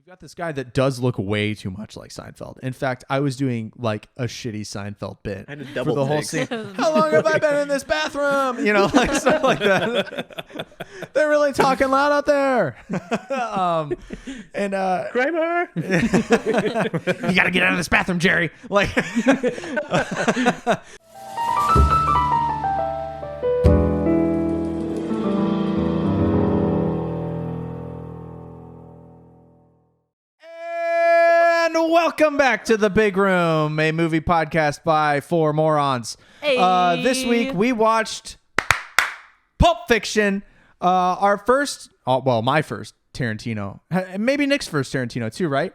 got this guy that does look way too much like Seinfeld. In fact, I was doing like a shitty Seinfeld bit I had a for double the whole scene. How long have I been in this bathroom? You know, like stuff like that. They're really talking loud out there. Kramer. You got to get out of this bathroom, Jerry. Like. Welcome back to The Big Room, a movie podcast by four morons. Hey. This week we watched Pulp Fiction, my first Tarantino. Maybe Nick's first Tarantino too, right?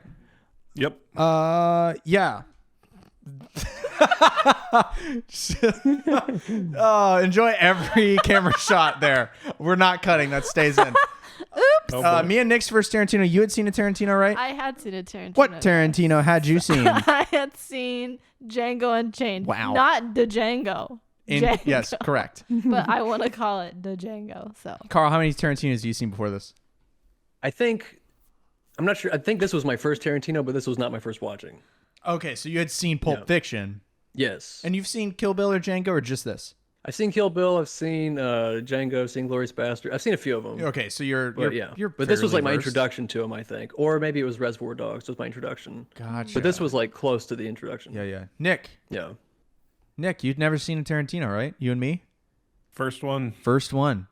Yep. Yeah. Enjoy every camera shot there. We're not cutting. That stays in. Oops. Me and Nick's first Tarantino. You had seen a Tarantino, right? I had seen a Tarantino. What Tarantino had you seen? I had seen Django Unchained. Wow. Not the Django. Django. Yes, correct. But I want to call it the Django. So. Carl, how many Tarantinos have you seen before this? I'm not sure. I think this was my first Tarantino, but this was not my first watching. Okay, so you had seen Pulp Fiction. Yes. And you've seen Kill Bill or Django or just this? I've seen Kill Bill. I've seen Django. I've seen Glorious Bastard. I've seen a few of them. Okay, so you're But this was like my versed. introduction to him, I think. Or maybe it was Reservoir Dogs was my introduction. Gotcha. But this was like close to the introduction. Yeah. Nick, you'd never seen a Tarantino, right? You and me? First one. First one.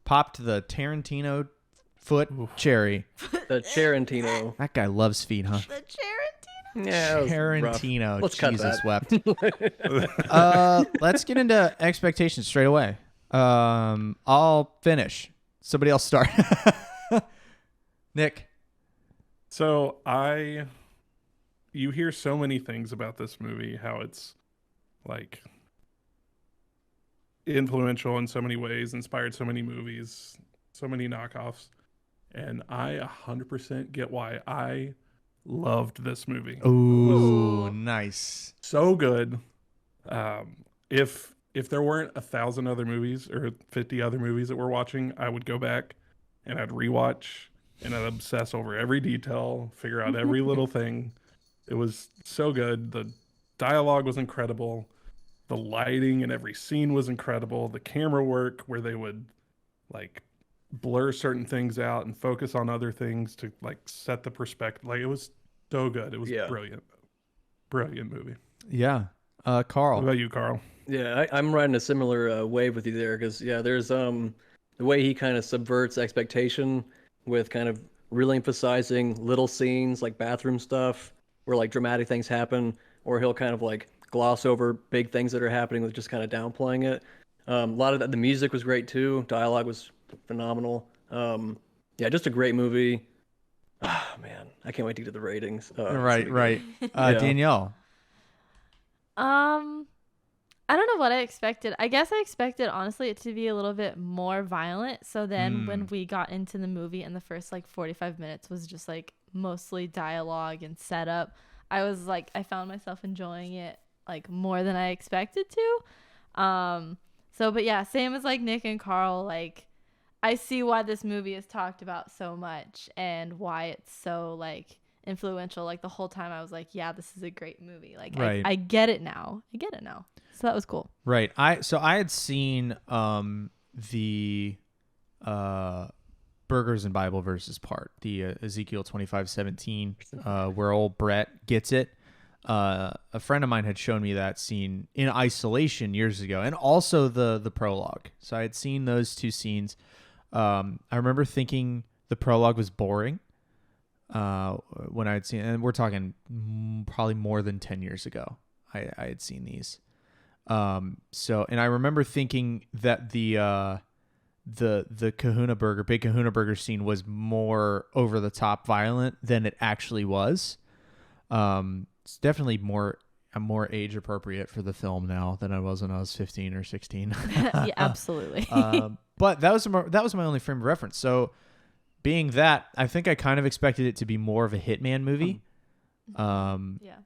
Popped the Tarantino foot cherry. The Tarantino. That guy loves feet, huh? The Tarantino. Yeah, that was Tarantino. rough. Let's cut Jesus that. wept. Let's get into expectations straight away. I'll finish. Somebody else start. Nick. So you hear so many things about this movie, how it's like influential in so many ways, inspired so many movies, so many knockoffs. And I 100% get why I loved this movie. Ooh, nice. So good. If there weren't 1,000 other movies or 50 other movies that we're watching, I would go back and I'd rewatch and I'd obsess over every detail, figure out every little thing. It was so good. The dialogue was incredible. The lighting in every scene was incredible. The camera work where they would like blur certain things out and focus on other things to like set the perspective. Like it was so good. It was brilliant movie. Yeah. Carl. What about you, Carl? Yeah, I'm riding a similar wave with you there because there's the way he kind of subverts expectation with kind of really emphasizing little scenes like bathroom stuff where like dramatic things happen, or he'll kind of like gloss over big things that are happening with just kind of downplaying it. A lot of that, the music was great too. Dialogue was phenomenal. Just a great movie. Oh man, I can't wait to get to the ratings. Right. Danielle. I don't know what I expected. I guess I expected, honestly, it to be a little bit more violent. So then when we got into the movie and the first like 45 minutes was just like mostly dialogue and setup, I was like, I found myself enjoying it like more than I expected to. But yeah, same as like Nick and Carl, like I see why this movie is talked about so much and why it's so like influential. Like the whole time I was like, yeah, this is a great movie. Like right. I get it now. So that was cool. Right. I had seen the Burgers and Bible Verses part, the Ezekiel 25:17, where old Brett gets it. A friend of mine had shown me that scene in isolation years ago, and also the prologue. So I had seen those two scenes. I remember thinking the prologue was boring when I had seen, and we're talking probably more than 10 years ago. I had seen these. And I remember thinking that the Kahuna Burger, Big Kahuna Burger scene was more over the top violent than it actually was. It's definitely more age appropriate for the film now than I was when I was 15 or 16. Yeah, absolutely. But that was my only frame of reference. So being that, I think I kind of expected it to be more of a Hitman movie. Yeah.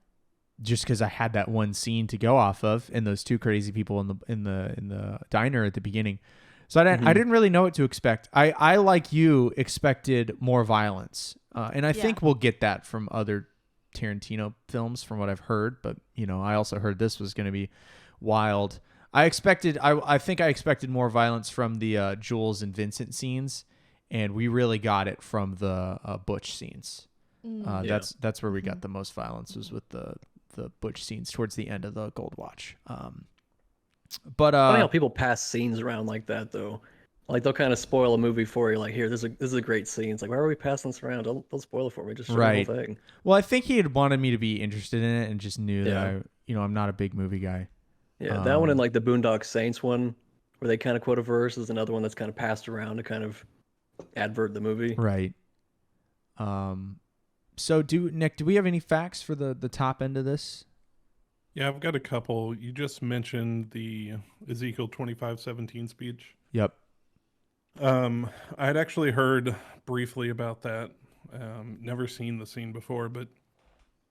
Just because I had that one scene to go off of, and those two crazy people in the diner at the beginning, so I didn't really know what to expect. I like you expected more violence. And I think we'll get that from other Tarantino films from what I've heard, but I also heard this was going to be wild. I think I expected more violence from the Jules and Vincent scenes, and we really got it from the Butch scenes. That's where we got the most violence, was with the Butch scenes towards the end of the Gold Watch. But funny how people pass scenes around like that, though. Like, they'll kind of spoil a movie for you. Like, here, this is a great scene. It's like, why are we passing this around? Don't spoil it for me. Just show the whole thing. Well, I think he had wanted me to be interested in it, and just knew that I'm not a big movie guy. Yeah, that one and like the Boondock Saints one, where they kind of quote a verse, is another one that's kind of passed around to kind of advert the movie. Right. So, Nick, do we have any facts for the top end of this? Yeah, I've got a couple. You just mentioned the Ezekiel 25:17 speech. Yep. I had actually heard briefly about that. Never seen the scene before, but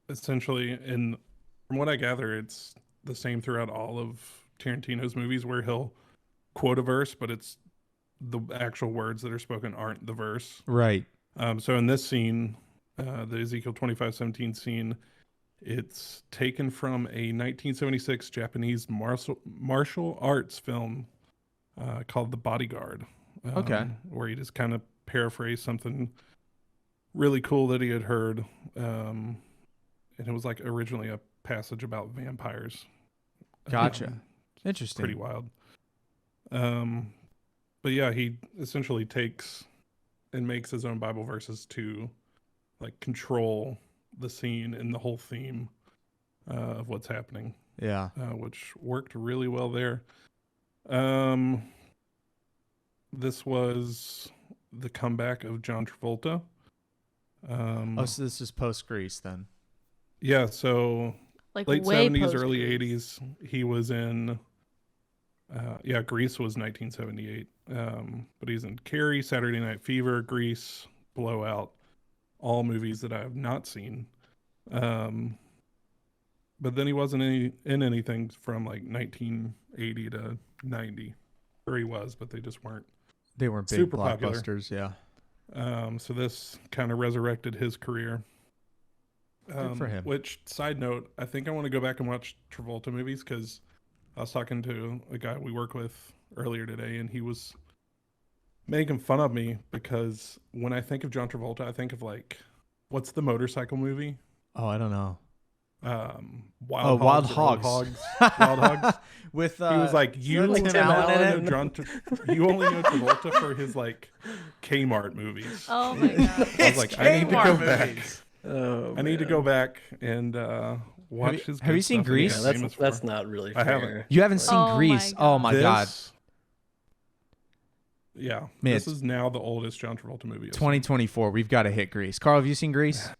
essentially, from what I gather, it's the same throughout all of Tarantino's movies, where he'll quote a verse, but it's the actual words that are spoken aren't the verse. Right. So in this scene, the Ezekiel 25:17 scene, it's taken from a 1976 Japanese martial arts film called The Bodyguard. Where he just kind of paraphrased something really cool that he had heard. And it was like originally a passage about vampires. Gotcha. Interesting. Pretty wild. But yeah, he essentially takes and makes his own Bible verses to like control the scene and the whole theme of what's happening. Yeah. Which worked really well there. This was the comeback of John Travolta. So this is post Grease then. Yeah, so Like late way 70s, early post-Grease. 80s, he was in Grease was 1978. But he's in Carrie, Saturday Night Fever, Grease, Blowout, all movies that I have not seen. But then he wasn't in anything from like 1980 to 90. Or he was, but they just weren't. They weren't big super popular. blockbusters, yeah. So this kind of resurrected his career. Good for him. Which, side note, I think I want to go back and watch Travolta movies, because I was talking to a guy we work with earlier today, and he was making fun of me because when I think of John Travolta, I think of like, what's the motorcycle movie? Oh, I don't know. Wild Hogs. Wild Hogs. With he was like, you only know Travolta for his like Kmart movies. Oh my god. I was like, I need to go Kmart back. movies. Oh, I need to go back and watch his. Have you seen good stuff that he's Grease? famous that's for. not really I fair. haven't. You haven't seen Oh my Grease? God. Oh my god. Yeah, Man, this is now the oldest John Travolta movie. I've seen. 2024. We've got to hit Grease. Carl, have you seen Grease?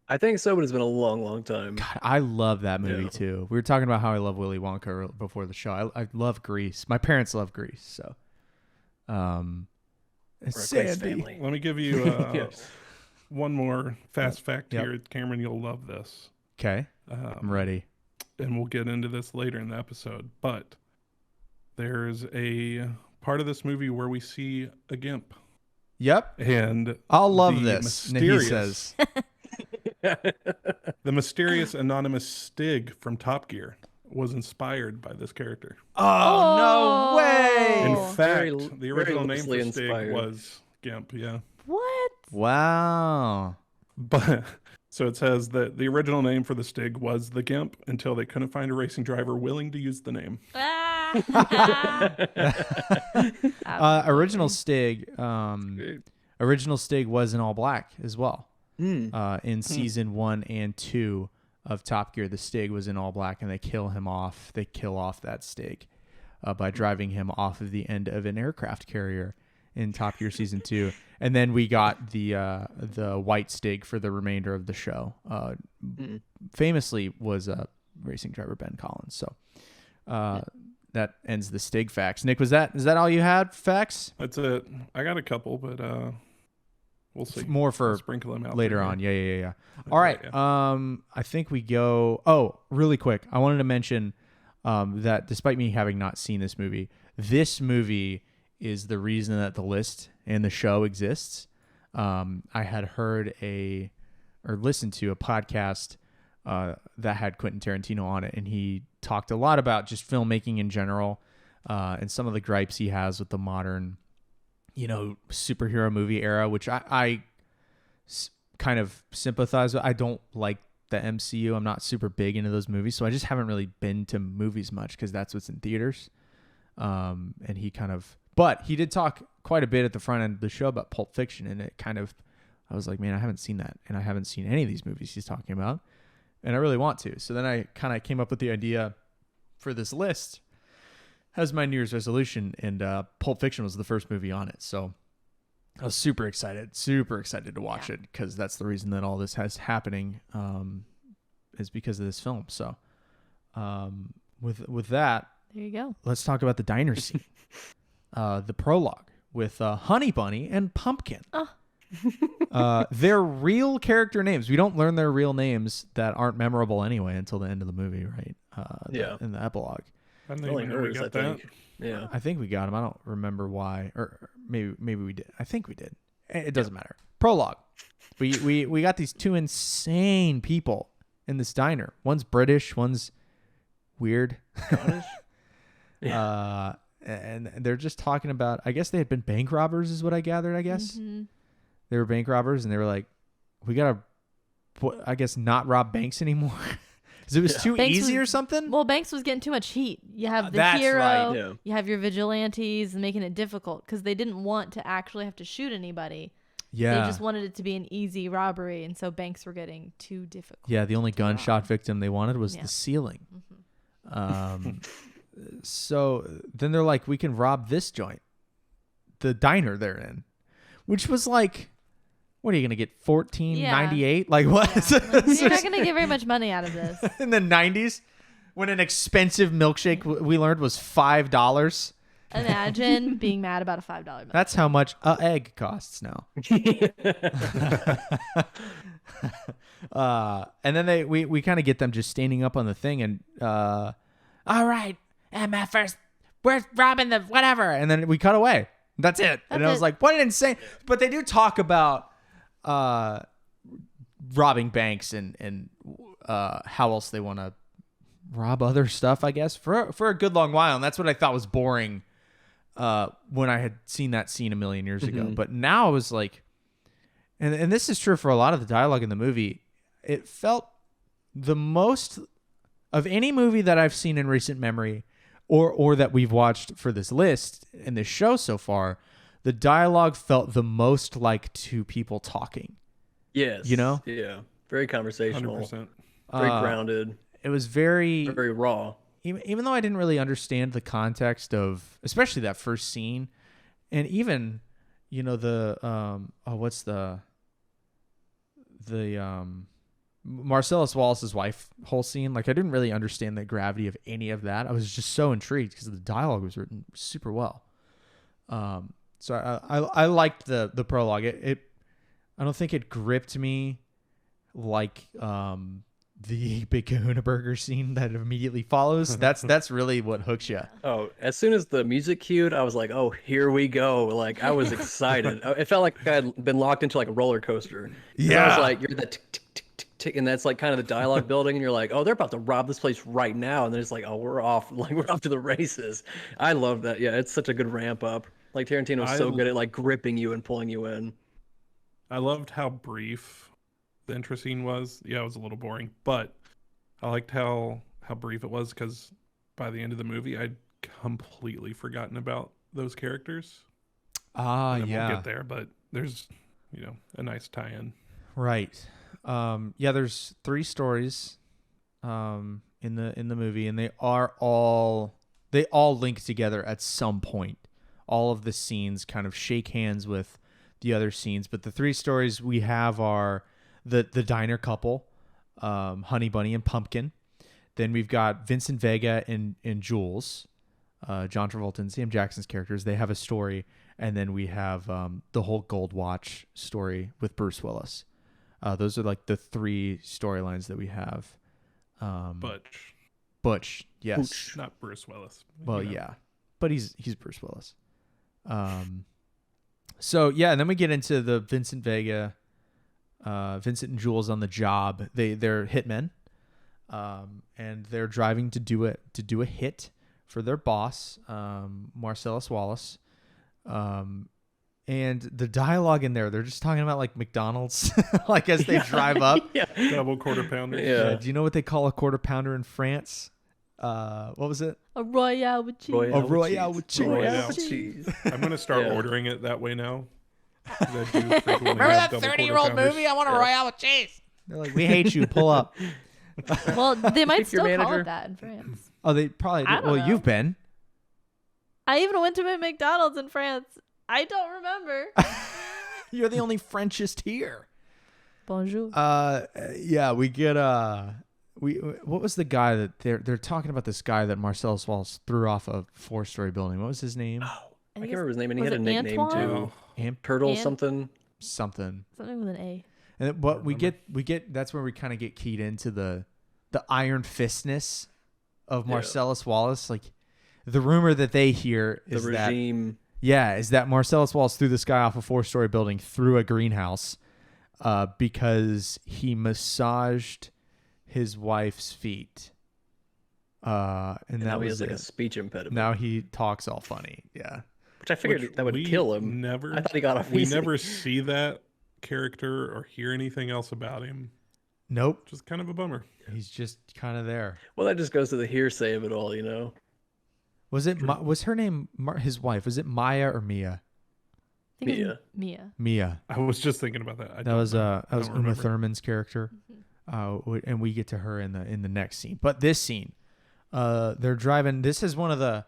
I think so, but it's been a long, long time. God, I love that movie Yeah. too. We were talking about how I love Willy Wonka before the show. I love Grease. My parents love Grease, so. We're a Grace Sandy. family. Let me give you Yes. one more fast fact Yep. here, Cameron. You'll love this. Okay, I'm ready. And we'll get into this later in the episode. But there's a part of this movie where we see a gimp, Yep, and I'll love the this. He mysterious- says. the mysterious anonymous Stig from Top Gear was inspired by this character. Oh, no way! In Oh. fact, Very- the original very name for loosely Stig inspired. was Gimp. Yeah. What? Wow. But so it says that the original name for the Stig was the Gimp until they couldn't find a racing driver willing to use the name. Original Stig. Great. Original Stig was in all black as well. Hmm. In season 1 and 2 of Top Gear, the Stig was in all black, and they kill him off. They kill off that Stig by driving him off of the end of an aircraft carrier in Top Gear season 2. And then we got the white Stig for the remainder of the show. Famously was racing driver Ben Collins. So that ends the Stig facts. Nick, is that all you had? Facts? That's it. I got a couple, but we'll see. More for I'll sprinkle them out later there. on. Yeah. All right. Yeah. I think we go. Oh, really quick. I wanted to mention that despite me having not seen this movie is the reason that the list and the show exists. I had heard or listened to a podcast that had Quentin Tarantino on it, and he talked a lot about just filmmaking in general, and some of the gripes he has with the modern, superhero movie era, which I kind of sympathize with. I don't like the MCU. I'm not super big into those movies, so I just haven't really been to movies much because that's what's in theaters. And but he did talk quite a bit at the front end of the show about Pulp Fiction, and I was like, man, I haven't seen that, and I haven't seen any of these movies he's talking about, and I really want to. So then I kind of came up with the idea for this list as my New Year's resolution, and Pulp Fiction was the first movie on it. So I was super excited to watch it, because that's the reason that all this has happening, is because of this film. So with that, there you go. Let's talk about the diner scene. The prologue with Honey Bunny and Pumpkin. They're real character names. We don't learn their real names that aren't memorable anyway until the end of the movie, right? In the epilogue. I think we never got that. Yeah, I think we got them. I don't remember why, or maybe we did. I think we did. It doesn't matter. Prologue. We got these two insane people in this diner. One's British, one's weird. Scottish. Yeah. And they're just talking about, I guess they had been bank robbers is what I gathered, I guess. Mm-hmm. They were bank robbers, and they were like, we got to, I guess, not rob banks anymore. Because it was too easy or something? Well, Banks was getting too much heat. You have the That's hero, right. Yeah. you have your vigilantes, and making it difficult because they didn't want to actually have to shoot anybody. Yeah. They just wanted it to be an easy robbery, and so banks were getting too difficult. Yeah, the only gunshot rob. victim they wanted was Yeah. the ceiling. Mm-hmm. So then they're like, we can rob this joint, the diner they're in, which was like, what are you gonna get, $14.98? Like what? Like, you're not gonna get very much money out of this. In the 90s, when an expensive milkshake we learned was $5. Imagine being mad about a $5 bill. That's how much an egg costs now. And then we kind of get them just standing up on the thing and all right, Emma first, we're robbing the whatever, and then we cut away. That's it. And I was like, what an insane. But they do talk about robbing banks and how else they want to rob other stuff, I guess, for a good long while. And that's what I thought was boring when I had seen that scene a million years ago. But now I was like, and this is true for a lot of the dialogue in the movie, it felt the most of any movie that I've seen in recent memory or that we've watched for this list in this show so far, the dialogue felt the most like two people talking. Yes. You know? Yeah. Very conversational. 100%. Very grounded. It was very raw. even though I didn't really understand the context of, especially that first scene, and even, the what's the Marcellus Wallace's wife whole scene, like I didn't really understand the gravity of any of that. I was just so intrigued because the dialogue was written super well. So I liked the prologue. It I don't think it gripped me like the Big Kahuna Burger scene that immediately follows. That's really what hooks you. Oh, as soon as the music cued, I was like, oh, here we go. Like, I was excited. It felt like I had been locked into like a roller coaster. Yeah. I was like, you're the tick, tick, tick, tick, tick. And that's like kind of the dialogue building. And you're like, oh, they're about to rob this place right now. And then it's like, oh, we're off. Like, we're off to the races. I love that. Yeah, it's such a good ramp up. Like, Tarantino's so good at like gripping you and pulling you in. I loved how brief the intro scene was. Yeah, it was a little boring, but I liked how brief it was because by the end of the movie, I'd completely forgotten about those characters. Yeah. We'll get there, but there's a nice tie-in. Right. There's 3 stories in the movie, and they all link together at some point. All of the scenes kind of shake hands with the other scenes, but the 3 stories we have are the diner couple, Honey Bunny and Pumpkin. Then we've got Vincent Vega and Jules, John Travolta and Sam Jackson's characters. They have a story, and then we have the whole Gold Watch story with Bruce Willis. Those are like the 3 storylines that we have. Butch, yes, Butch. Not Bruce Willis. Well, yeah, but he's Bruce Willis. So yeah, and then we get into the Vincent and Jules on the job. They're hitmen, and they're driving to do a hit for their boss, Marcellus Wallace. And the dialogue in there, they're just talking about like McDonald's, like as they drive up. Yeah. Double quarter pounder. Yeah. Do you know what they call a quarter pounder in France? What was it? A Royale with cheese. A Royale with cheese. Royale with cheese. I'm gonna start Yeah. ordering it that way now. 'Cause I do frequently Remember have that double 30-year-old quarter pounders. movie? I want a Royale with cheese. They're like, we hate you. Pull up. Well, they might Speak your still call manager. it that in France. Oh, they probably do. I don't Well, know. you've been. I even went to a McDonald's in France. I don't remember. You're the only Frenchist here. Bonjour. Yeah, we get what was the guy that they're talking about, this guy that Marcellus Wallace threw off a 4-story building? What was his name? I can't remember his name, and he was had a it nickname Antoine? too. Turtle Ant- something. Something. Something with an A. And what we get that's where we kind of get keyed into the iron fistness of Marcellus Wallace. Like the rumor that they hear The is regime. is that Marcellus Wallace threw this guy off a 4-story building through a greenhouse because he massaged his wife's feet. And that Now he was has like it. a speech impediment. Now he talks all funny. Yeah. Which I figured Which that would we kill him. Never. I thought he got off We easy. never see that character or hear anything else about him. Nope. Just kind of a bummer. He's just kind of there. Well, that just goes to the hearsay of it all, you know. Was it was her name his wife? Was it Maya or Mia? I think it was Mia. Mia. Mia. I was just thinking about that. That was Uma remember. Thurman's character. And we get to her in the next scene. But this scene, they're driving. This is one of the,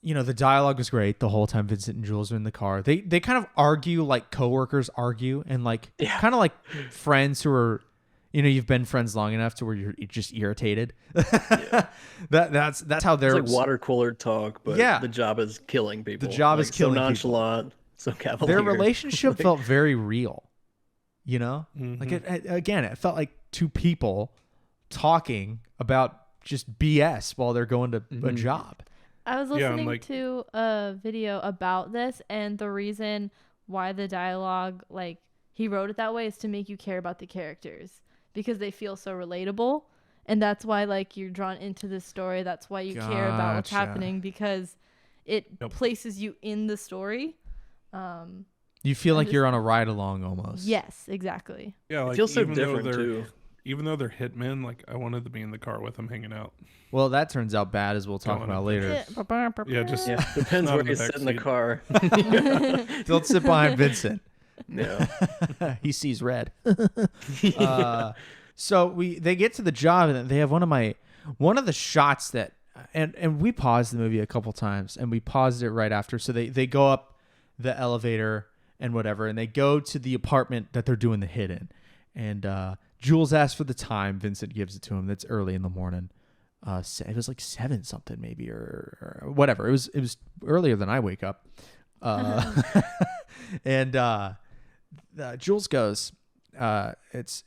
the dialogue was great the whole time Vincent and Jules are in the car. They kind of argue like coworkers argue, and like kind of like friends who are, you've been friends long enough to where you're just irritated. That's how they're It's like water cooler talk, but the job is killing people. The job is killing so people. nonchalant, so cavalier. Their relationship felt very real. Mm-hmm. Like it felt like two people talking about just BS while they're going to a job. I was Yeah, listening like- to a video about this, and the reason why the dialogue, like, he wrote it that way is to make you care about the characters because they feel so relatable. And that's why, like, you're drawn into this story. That's why you care about what's Gotcha. happening, because it places you in the story. You feel like just- you're on a ride along almost. Yes, exactly. Yeah, like It feels so even though different they're too. even though they're hitmen, like I wanted to be in the car with them hanging out. Well, that turns out bad, as we'll talk Going about up later. Yeah, just Yeah, depends Not where in you the sit in the backseat. car. Don't sit behind Vincent. Yeah. He sees red. So they get to the job, and they have one of the shots that, and we paused the movie a couple times, and we paused it right after. So they go up the elevator and whatever, and they go to the apartment that they're doing the hit in. And Jules asks for the time. Vincent gives it to him. That's early in the morning. It was like 7 something maybe or whatever. It was earlier than I wake up. And Jules goes, it's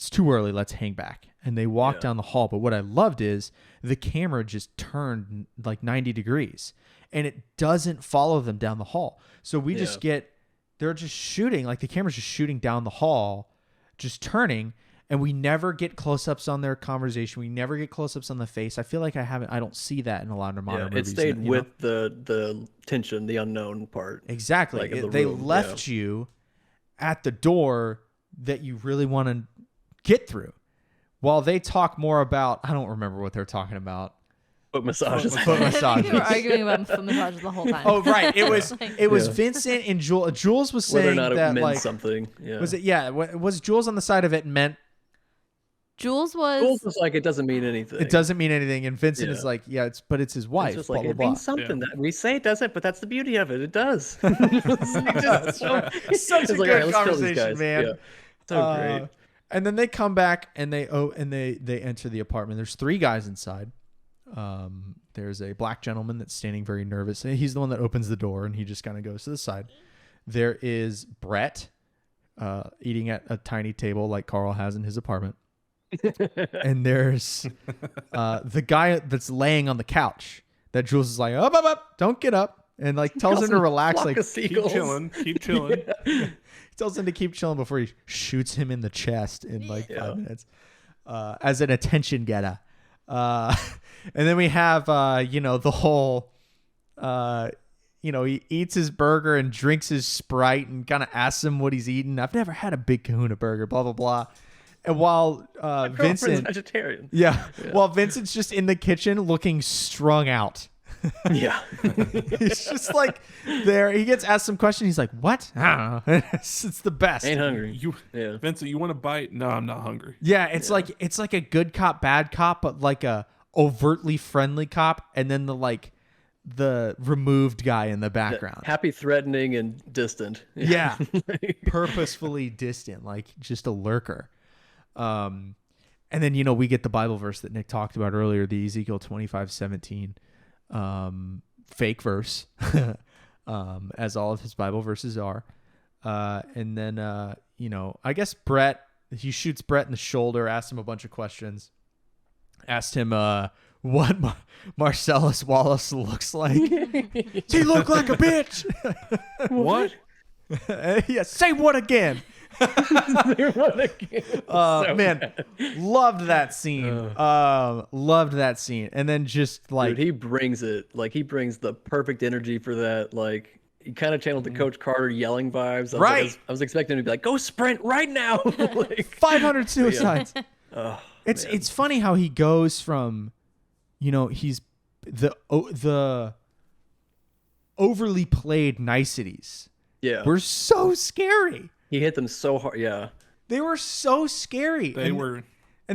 too early. Let's hang back. And they walk down the hall. But what I loved is the camera just turned like 90 degrees, and it doesn't follow them down the hall. So we just they're just shooting, like the camera's just shooting down the hall, just turning. And we never get close-ups on their conversation. We never get close-ups on the face. I feel like I don't see that in a lot of modern It movies. stayed you know? with the tension, the unknown part. Exactly. like, in the They room, left you at the door that you really want to get through. While they talk more about, I don't remember what they're talking about. Foot massages. Foot I think massages. they were arguing about foot massages the whole time. Oh, right. It was Like- Vincent and Jules. Jules was Whether or saying not it that meant like something. Yeah. was it? Yeah. Was Jules on the side of it meant Jules was Jules was like, it doesn't mean anything. it doesn't mean anything, and Vincent is Yeah. like, yeah, but it's his wife. It's just blah, like, blah, it blah. means something. Yeah. That we say it doesn't, but that's the beauty of it. It does. It's Such a like, good "All right, let's kill these conversation, guys." man. Yeah. So great. And then they come back and they enter the apartment. There's 3 guys inside. There's a black gentleman that's standing very nervous. He's the one that opens the door, and he just kind of goes to the side. There is Brett eating at a tiny table like Carl has in his apartment. And there's the guy that's laying on the couch that Jules is like, up, don't get up. and like tells him to relax, like keep chilling. He tells him to keep chilling before he shoots him in the chest in like 5 minutes, as an attention getter. And then we have the whole he eats his burger and drinks his Sprite and kind of asks him what he's eating. I've never had a Big Kahuna burger, blah blah blah. And while Vincent, vegetarian. Yeah, while Vincent's just in the kitchen looking strung out. Yeah. He's just like there. He gets asked some question. He's like, "What? I don't know." It's the best. Ain't hungry. Vincent, you want a bite? No, I'm not hungry. Yeah, it's like a good cop, bad cop, but like a overtly friendly cop, and then the removed guy in the background. Happy, threatening, and distant. Yeah, purposefully distant, like just a lurker. And then we get the Bible verse that Nick talked about earlier, the Ezekiel 25:17. Fake verse, as all of his Bible verses are. And then, I guess he shoots Brett in the shoulder, asks him a bunch of questions, asked him, what Marcellus Wallace looks like. Does he look like a bitch? What? Yeah, say what again? Man, loved that scene. Loved that scene. And then just like, dude, he brings it. Like, he brings the perfect energy for that. Like, he kind of channeled the Coach Carter yelling vibes. I was expecting him to be like, go sprint right now. Like, 500 suicides. It's funny how he goes from, he's the overly played niceties. Yeah. Were so scary. He hit them so hard. Yeah. They were so scary. And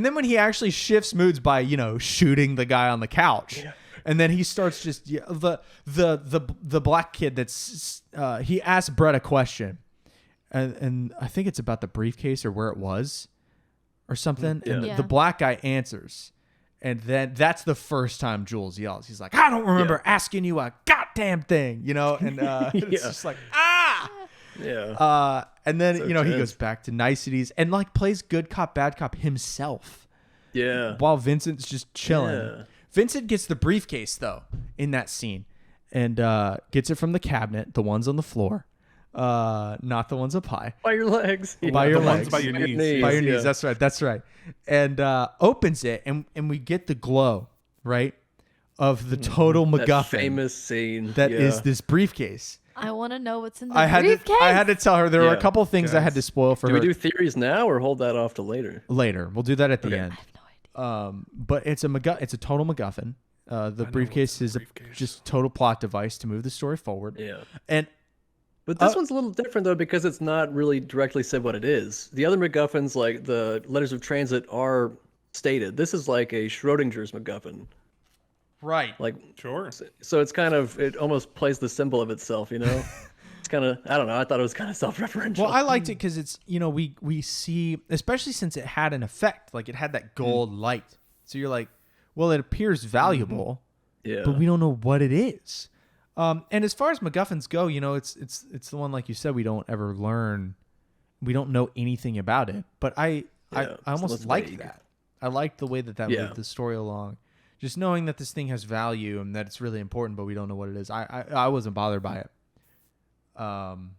then when he actually shifts moods by, shooting the guy on the couch. Yeah. And then he starts just the black kid that's he asked Brett a question. And I think it's about the briefcase or where it was or something. Yeah. And the black guy answers. And then that's the first time Jules yells. He's like, I don't remember asking you a goddamn thing, and it's just like, ah! Yeah. And then, he goes back to niceties and like plays good cop, bad cop himself. Yeah. While Vincent's just chilling. Yeah. Vincent gets the briefcase though in that scene and gets it from the cabinet, the ones on the floor. Not the ones up high. By your legs. By your legs. By your knees. By your knees. That's right. And opens it and we get the glow, right? Of the total MacGuffin. That famous scene. That is this briefcase. I want to know what's in the briefcase. I had to tell her there were a couple things I had to spoil for her. Do we do theories now or hold that off to later? Later. We'll do that at the end. I have no idea. But it's a total MacGuffin. The briefcase is just total plot device to move the story forward. Yeah. But this one's a little different, though, because it's not really directly said what it is. The other MacGuffins, like the letters of transit, are stated. This is like a Schrodinger's MacGuffin. Right. Like, sure. So it's kind of, it almost plays the symbol of itself, It's kind of, I don't know. I thought it was kind of self-referential. Well, I liked it because it's, we see, especially since it had an effect, like it had that gold light. So you're like, well, it appears valuable, but we don't know what it is. And as far as MacGuffins go, it's the one, like you said, we don't ever learn. We don't know anything about it. But I almost liked that. I liked the way that moved the story along. Just knowing that this thing has value and that it's really important, but we don't know what it is. I wasn't bothered by it. Man,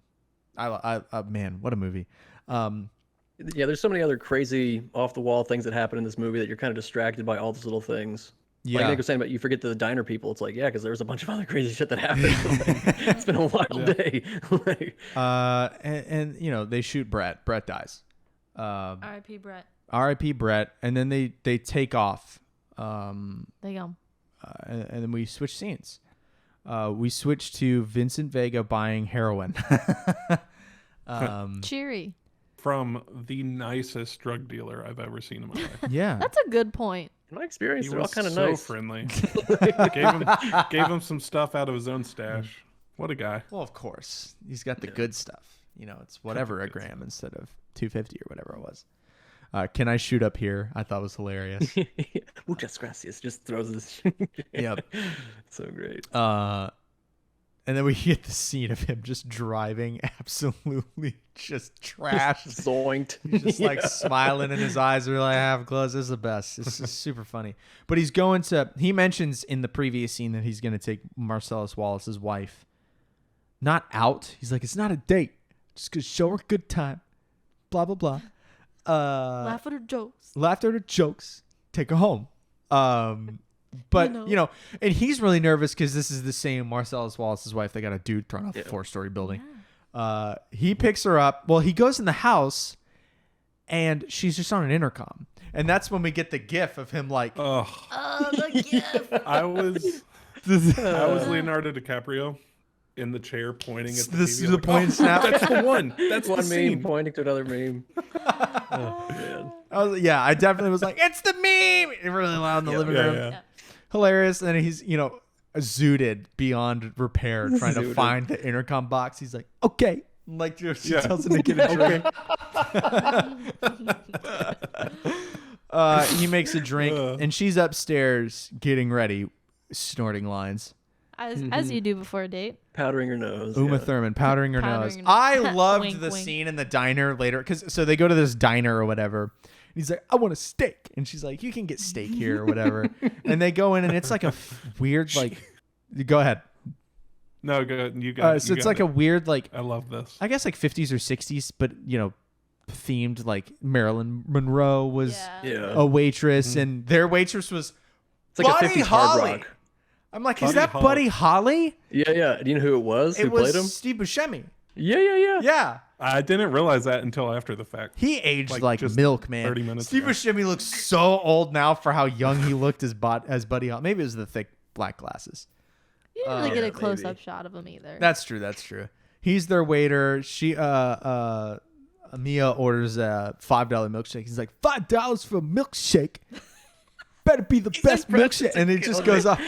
what a movie. There's so many other crazy off the wall things that happen in this movie that you're kind of distracted by all those little things. Yeah. Like Nick was saying about you forget the diner people. It's like, because there was a bunch of other crazy shit that happened. It's been a wild day. And they shoot Brett. Brett dies. R.I.P. Brett. R.I.P. Brett. And then they take off. They go. And then we switch scenes. We switch to Vincent Vega buying heroin. Cheery. From the nicest drug dealer I've ever seen in my life. Yeah. That's a good point. In my experience, they're all kind of so nice. Friendly. gave him some stuff out of his own stash. What a guy. Well, of course. He's got the good stuff. It's whatever a gram instead of $2.50 or whatever it was. Can I shoot up here? I thought it was hilarious. Muchas gracias. Just throws this. Yep. So great. And then we get the scene of him just driving absolutely just trash. Zoinked. He's just like smiling in his eyes. Really half closed. This is the best. This is super funny. But he mentions in the previous scene that he's going to take Marcellus Wallace's wife not out. He's like, it's not a date. Just gonna show her a good time. Blah blah blah. Laugh at her jokes. Laughed at her jokes. Take her home. But and he's really nervous because this is the same Marcellus Wallace's wife. They got a dude thrown off a 4-story building. Yeah. He picks her up. Well, he goes in the house, and she's just on an intercom. And that's when we get the gif of him like, Oh, the gift. I was Leonardo DiCaprio in the chair pointing at the this TV. is the point and snap. That's the one. That's One the meme scene. pointing to another meme. Oh, man. I definitely was like, it's the meme. Really loud in the living room. Yeah. Hilarious. And he's, zooted beyond repair, trying to Zooted. find the intercom box. He's like, okay. Like, she tells him to get a drink. He makes a drink, and she's upstairs getting ready, snorting lines. As you do before a date. Powdering her nose. Uma yeah. Thurman powdering her Powdering nose. her nose. I loved Wink, the wink. scene in the diner later, so they go to this diner or whatever. And he's like, I want a steak, and she's like, you can get steak here or whatever. And they go in, and it's like a weird like. Go ahead. No, go. You got. So it's like a weird like. I love this. I guess like 50s or 60s, but themed like Marilyn Monroe was Yeah. a waitress, and their waitress was It's like Buddy a 50s hard Holly. rock. I'm like, Buddy is that Holly. Buddy Holly? Yeah. Do you know who it was? It Who was played him? Steve Buscemi. Yeah. Yeah. I didn't realize that until after the fact. He aged Like, like just milk, man. 30 minutes Steve ago. Buscemi looks so old now for how young he looked as Buddy Holly. Maybe it was the thick black glasses. You didn't really get a maybe. close-up shot of him either. That's true. He's their waiter. Mia orders a $5 milkshake. He's like, $5 for a milkshake. Better be the best milkshake. And it just goes off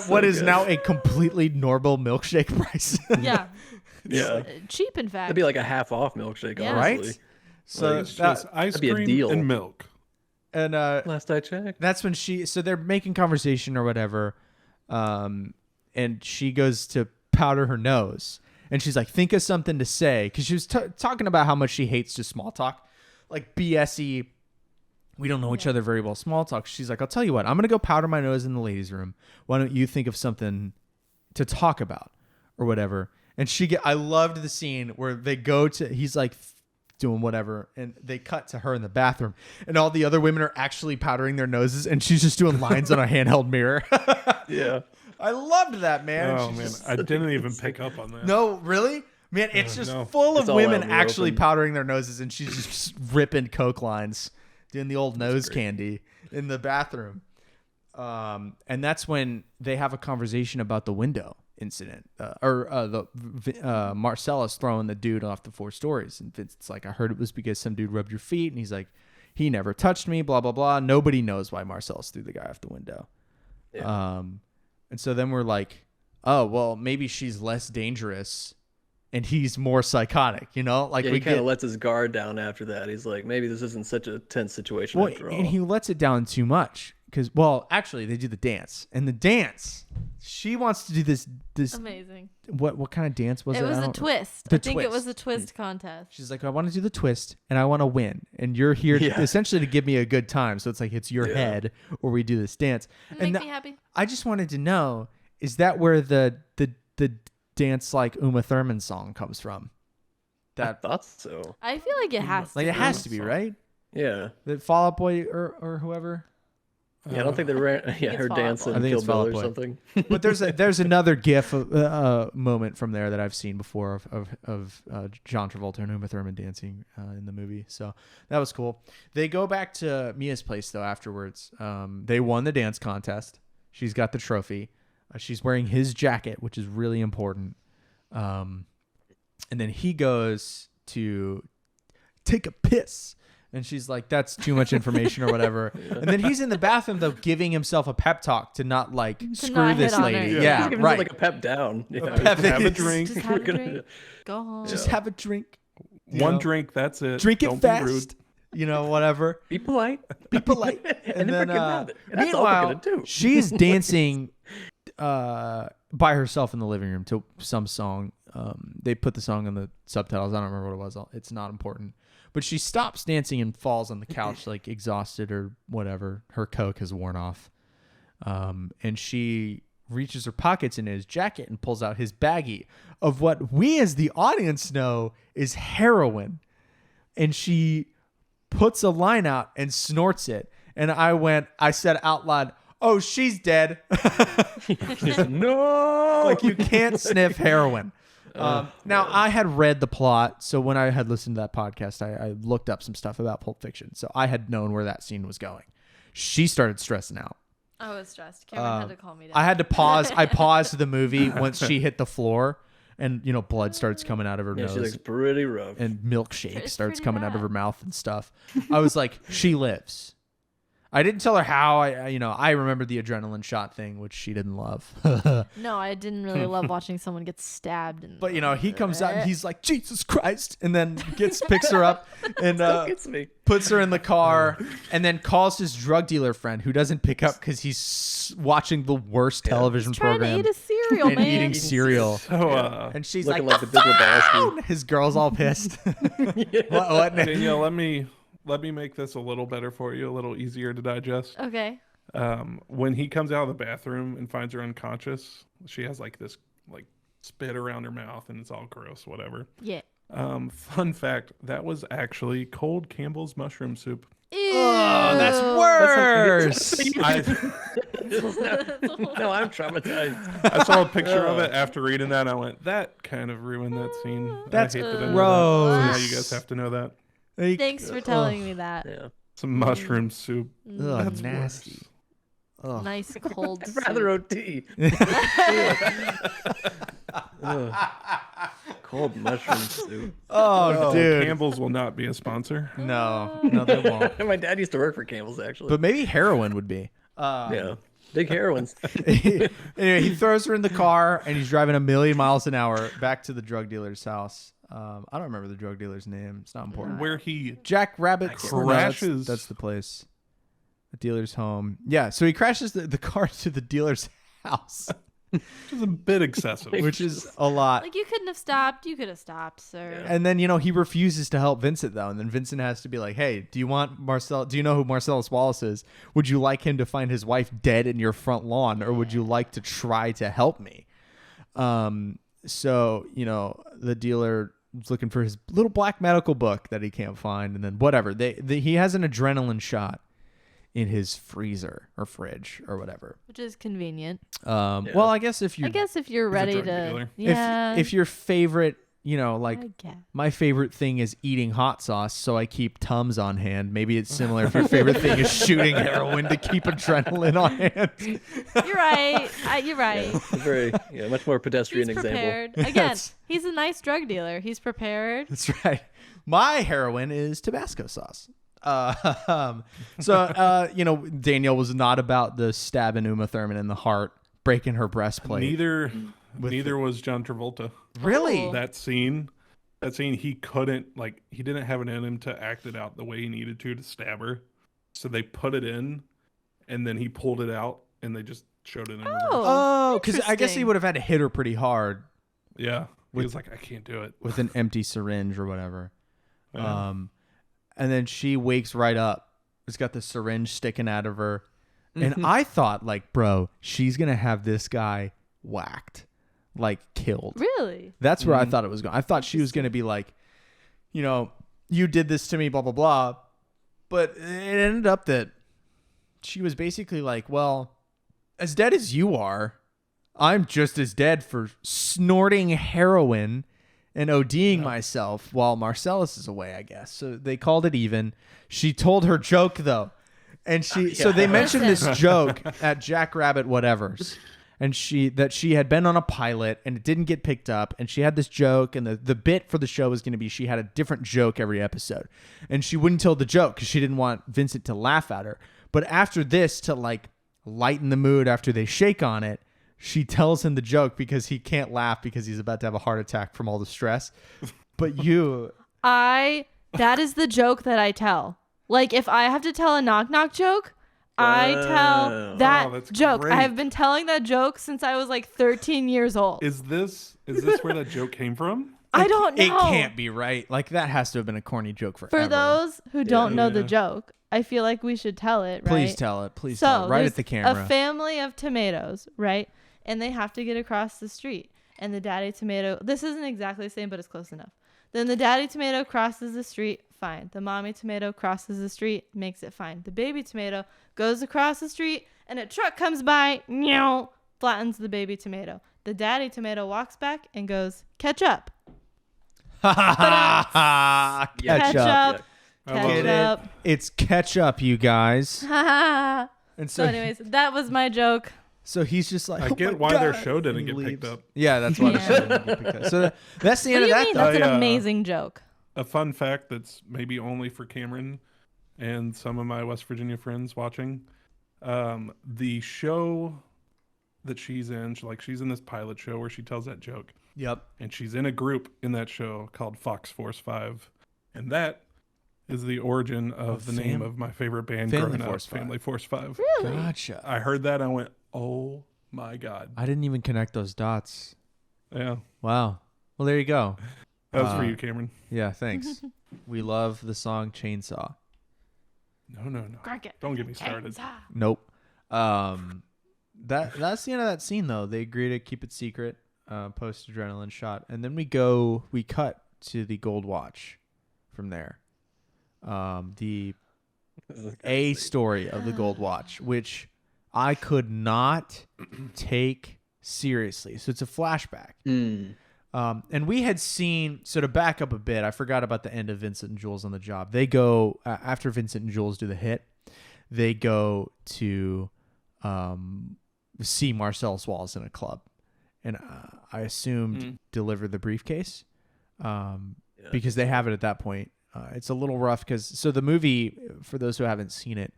what is good. now a completely normal milkshake price. Yeah. Yeah. Cheap, in fact. That'd be like a half off milkshake, Yeah. honestly. Right? So It's just ice that'd be a cream deal. and milk. and Last I checked. that's when so they're making conversation or whatever. And she goes to powder her nose. And she's like, think of something to say. Because she was talking about how much she hates just small talk. Like BS-y. We don't know each other very well. Small talk. She's like, I'll tell you what. I'm going to go powder my nose in the ladies' room. Why don't you think of something to talk about or whatever? And I loved the scene where they go to, he's like doing whatever. And they cut to her in the bathroom. And all the other women are actually powdering their noses. And she's just doing lines on a handheld mirror. Yeah. I loved that, man. Oh She's man, just- I didn't even pick up on that. no, really? Man, it's just no. full of It's all women out in the actually open. powdering their noses, and she's just ripping Coke lines, doing the old nose candy in the bathroom. And that's when they have a conversation about the window incident, Marcellus throwing the dude off the 4 stories. And Vince's like, I heard it was because some dude rubbed your feet. And he's like, he never touched me, blah, blah, blah. Nobody knows why Marcellus threw the guy off the window. Yeah. And so then we're like, oh, well, maybe she's less dangerous and he's more psychotic, Like Yeah, we he kind get, of lets his guard down after that. He's like, maybe this isn't such a tense situation well, after all. and he lets it down too much because, well, actually they do the dance, and the dance, she wants to do this. Amazing. What kind of dance was it? It was I a don't- twist. The I think it was twist. a twist contest. She's like, I want to do the twist and I want to win, and you're here Yeah. essentially to give me a good time. So it's like it's your Yeah. head, or we do this dance. Make And me happy. I just wanted to know, is that where the dance like Uma Thurman song comes from? I That thought so. I feel like it has like to. it has to be, right? Yeah. The Fall Out Boy or whoever. Yeah, I don't think they ran. Yeah, it's her Fall Out dancing Boy. I think Kill it's Fall Bill Out or Boy. something. But there's another GIF moment from there that I've seen before of John Travolta and Uma Thurman dancing in the movie. So that was cool. They go back to Mia's place though afterwards. They won the dance contest. She's got the trophy. She's wearing his jacket, which is really important. And then he goes to take a piss. And she's like, that's too much information or whatever. And then he's in the bathroom, though, giving himself a pep talk to not, like, screw not this hit on her. lady. Yeah. Yeah, He's giving right. her like a pep down. Yeah. pep Have a is- drink. Just have We're a gonna- drink. Go home. Just have a drink. you One know? drink, that's it. Drink it Don't be rude. fast. Whatever. Be polite. Be polite. And then forget about it. And that's all we're meanwhile, gonna do. she's dancing by herself in the living room to some song. They put the song in the subtitles. I don't remember what it was. It's not important. But she stops dancing and falls on the couch like exhausted or whatever. Her Coke has worn off. And she reaches her pockets in his jacket and pulls out his baggie of what we as the audience know is heroin. And she puts a line out and snorts it. And I said out loud, "Oh, she's dead." No, Like, you can't sniff heroin. Now, I had read the plot, so when I had listened to that podcast, I looked up some stuff about Pulp Fiction, so I had known where that scene was going. She started stressing out. I was stressed. Cameron had to calm me down. I had to pause. I paused the movie once she hit the floor, and blood starts coming out of her nose. She looks pretty rough. And milkshake It's starts pretty coming out of bad. her mouth and stuff. I was like, she lives. I didn't tell her how. I remember the adrenaline shot thing, which she didn't love. No, I didn't really love watching someone get stabbed. But he comes out and he's like, "Jesus Christ," and then picks her up and Gets me. puts her in the car, and then calls his drug dealer friend, who doesn't pick up because he's watching the worst television trying to program eat a cereal, and man. eating cereal. So, And she's Looking like, like the Big Lebowski. "Phone!" His girl's all pissed. what? Danielle, let me make this a little better for you, a little easier to digest. Okay. When he comes out of the bathroom and finds her unconscious, she has like this spit around her mouth and it's all gross, whatever. Yeah. Fun fact, that was actually cold Campbell's mushroom soup. Ew. Oh, that's worse. No, I'm traumatized. I saw a picture of it after reading that. And I went, that kind of ruined that scene. That's I hate that I know that. gross. So now you guys have to know that. Thanks for telling me that. Yeah. Some mushroom soup. Ugh, That's nasty. Ugh. Nice cold I'd rather soup. OT. Ugh. Cold mushroom soup. Oh, dude. Campbell's will not be a sponsor. No, they won't. My dad used to work for Campbell's, actually. But maybe heroin would be. Yeah. Big heroines. Anyway, he throws her in the car and he's driving 1,000,000 miles an hour back to the drug dealer's house. I don't remember the drug dealer's name. It's not important. Where he Jack Rabbit crashes. That's the place. The dealer's home. Yeah, so he crashes the car to the dealer's house, is a bit excessive. which is a lot. Like, you couldn't have stopped. You could have stopped, sir. And then, he refuses to help Vincent, though. And then Vincent has to be like, "Hey, do you know who Marcellus Wallace is? Would you like him to find his wife dead in your front lawn, or would you like to try to help me?" So, the dealer is looking for his little black medical book that he can't find. And then whatever. He has an adrenaline shot in his freezer or fridge or whatever. Which is convenient. Well, I guess if I guess if you're He's a ready drug to. dealer. Yeah. if your favorite, like I guess. my favorite thing is eating hot sauce, so I keep Tums on hand. Maybe it's similar if your favorite thing is shooting heroin to keep adrenaline on hand. You're right. You're right. Very, much more pedestrian He's example. prepared. Again, he's a nice drug dealer. He's prepared. That's right. My heroin is Tabasco sauce. Danielle was not about the stabbing Uma Thurman in the heart, breaking her breastplate. Neither was John Travolta. Really? Oh. That scene, he couldn't, he didn't have it in him to act it out the way he needed to stab her. So they put it in, and then he pulled it out, and they just showed it in reverse. Oh, because I guess he interesting. would have had to hit her pretty hard Yeah. He was like, I can't do it. with an empty syringe or whatever. Yeah. And then she wakes right up. It's got the syringe sticking out of her. And I thought, bro, she's going to have this guy whacked, killed. Really? That's where I thought it was going. I thought she was going to be like, you did this to me, blah, blah, blah. But it ended up that she was basically like, well, as dead as you are, I'm just as dead for snorting heroin and ODing myself while Marcellus is away, I guess. So they called it even. She told her joke, though. And so they mentioned this joke at Jack Rabbit whatever's. And she had been on a pilot and it didn't get picked up. And she had this joke, and the bit for the show was going to be she had a different joke every episode. And she wouldn't tell the joke because she didn't want Vincent to laugh at her. But after this, to lighten the mood after they shake on it, she tells him the joke because he can't laugh because he's about to have a heart attack from all the stress. But that is the joke that I tell. If I have to tell a knock knock joke, I tell that that's joke. great. I have been telling that joke since I was 13 years old. Is this where that joke came from? I don't know. It can't be, right? That has to have been a corny joke forever. For those who don't know the joke, I feel like we should tell it, right? Please tell it. Please tell it. Right at the camera. A family of tomatoes, right? and they have to get across the street. And the daddy tomato, this isn't exactly the same, but it's close enough. Then the daddy tomato crosses the street, fine. The mommy tomato crosses the street, makes it fine. The baby tomato goes across the street, and a truck comes by, flattens the baby tomato. The daddy tomato walks back and goes, ketchup. Ketchup. Ketchup. Get Ketchup. it? It's ketchup, you guys. And So anyways, that was my joke. So he's just like, I oh get my why God. their show didn't He get leaves. picked up. Yeah, that's why the Yeah. show didn't get picked up. So that's the What end do of you that, mean? though. That's an Yeah. amazing joke. A fun fact that's maybe only for Cameron and some of my West Virginia friends watching. The show that she's in, she's in this pilot show where she tells that joke. Yep. And she's in a group in that show called Fox Force 5. And that is the origin of the name of my favorite band Family growing Force up, 5. Family Force 5. Really? Gotcha. I heard that, I went, oh my God. I didn't even connect those dots. Yeah, Wow. Well, there you go. that was for Uh, you, Cameron. Yeah, thanks. We love the song Chainsaw. No. Crank it. Don't get me started. Nope. That's the end of that scene, though. They agree to keep it secret, post adrenaline shot, and then we cut to the gold watch from there. The A story of the gold watch, which I could not take seriously. So it's a flashback. And we had seen, so to back up a bit, I forgot about the end of Vincent and Jules on the job. They go, after Vincent and Jules do the hit, they go to see Marcellus Wallace in a club. And I assumed deliver the briefcase because they have it at that point. It's a little rough because, so the movie, for those who haven't seen it,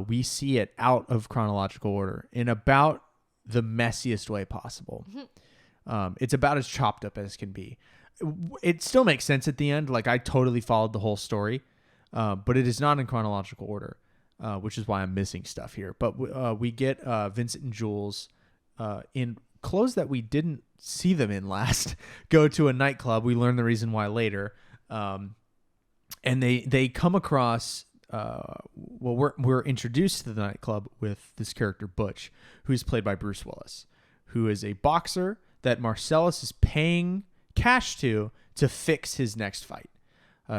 we see it out of chronological order in about the messiest way possible. It's about as chopped up as can be. It still makes sense at the end. Like, I totally followed the whole story, but it is not in chronological order, which is why I'm missing stuff here. But we get Vincent and Jules in clothes that we didn't see them in last, go to a nightclub. We learn the reason why later. And they come across, we're introduced to the nightclub with this character, Butch, who's played by Bruce Willis, who is a boxer that Marcellus is paying cash to fix his next fight.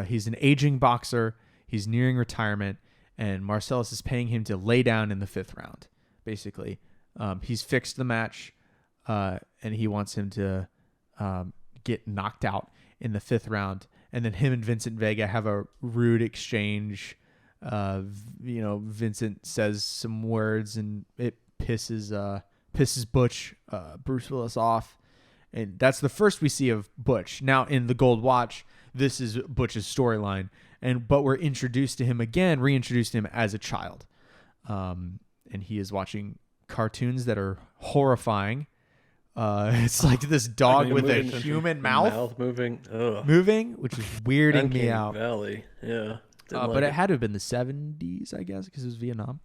He's an aging boxer. He's nearing retirement, and Marcellus is paying him to lay down in the 5th round, basically. He's fixed the match, and he wants him to get knocked out in the 5th round. And then him and Vincent Vega have a rude exchange. Vincent says some words, and it pisses Butch, Bruce Willis, off. And that's the first we see of Butch. Now, in the Gold Watch, this is Butch's storyline. But we're reintroduced to him as a child. And he is watching cartoons that are horrifying. It's like this dog with a human mouth moving, which is weirding me out. Valley, yeah. But it had to have been the 70s, I guess, because it was Vietnam.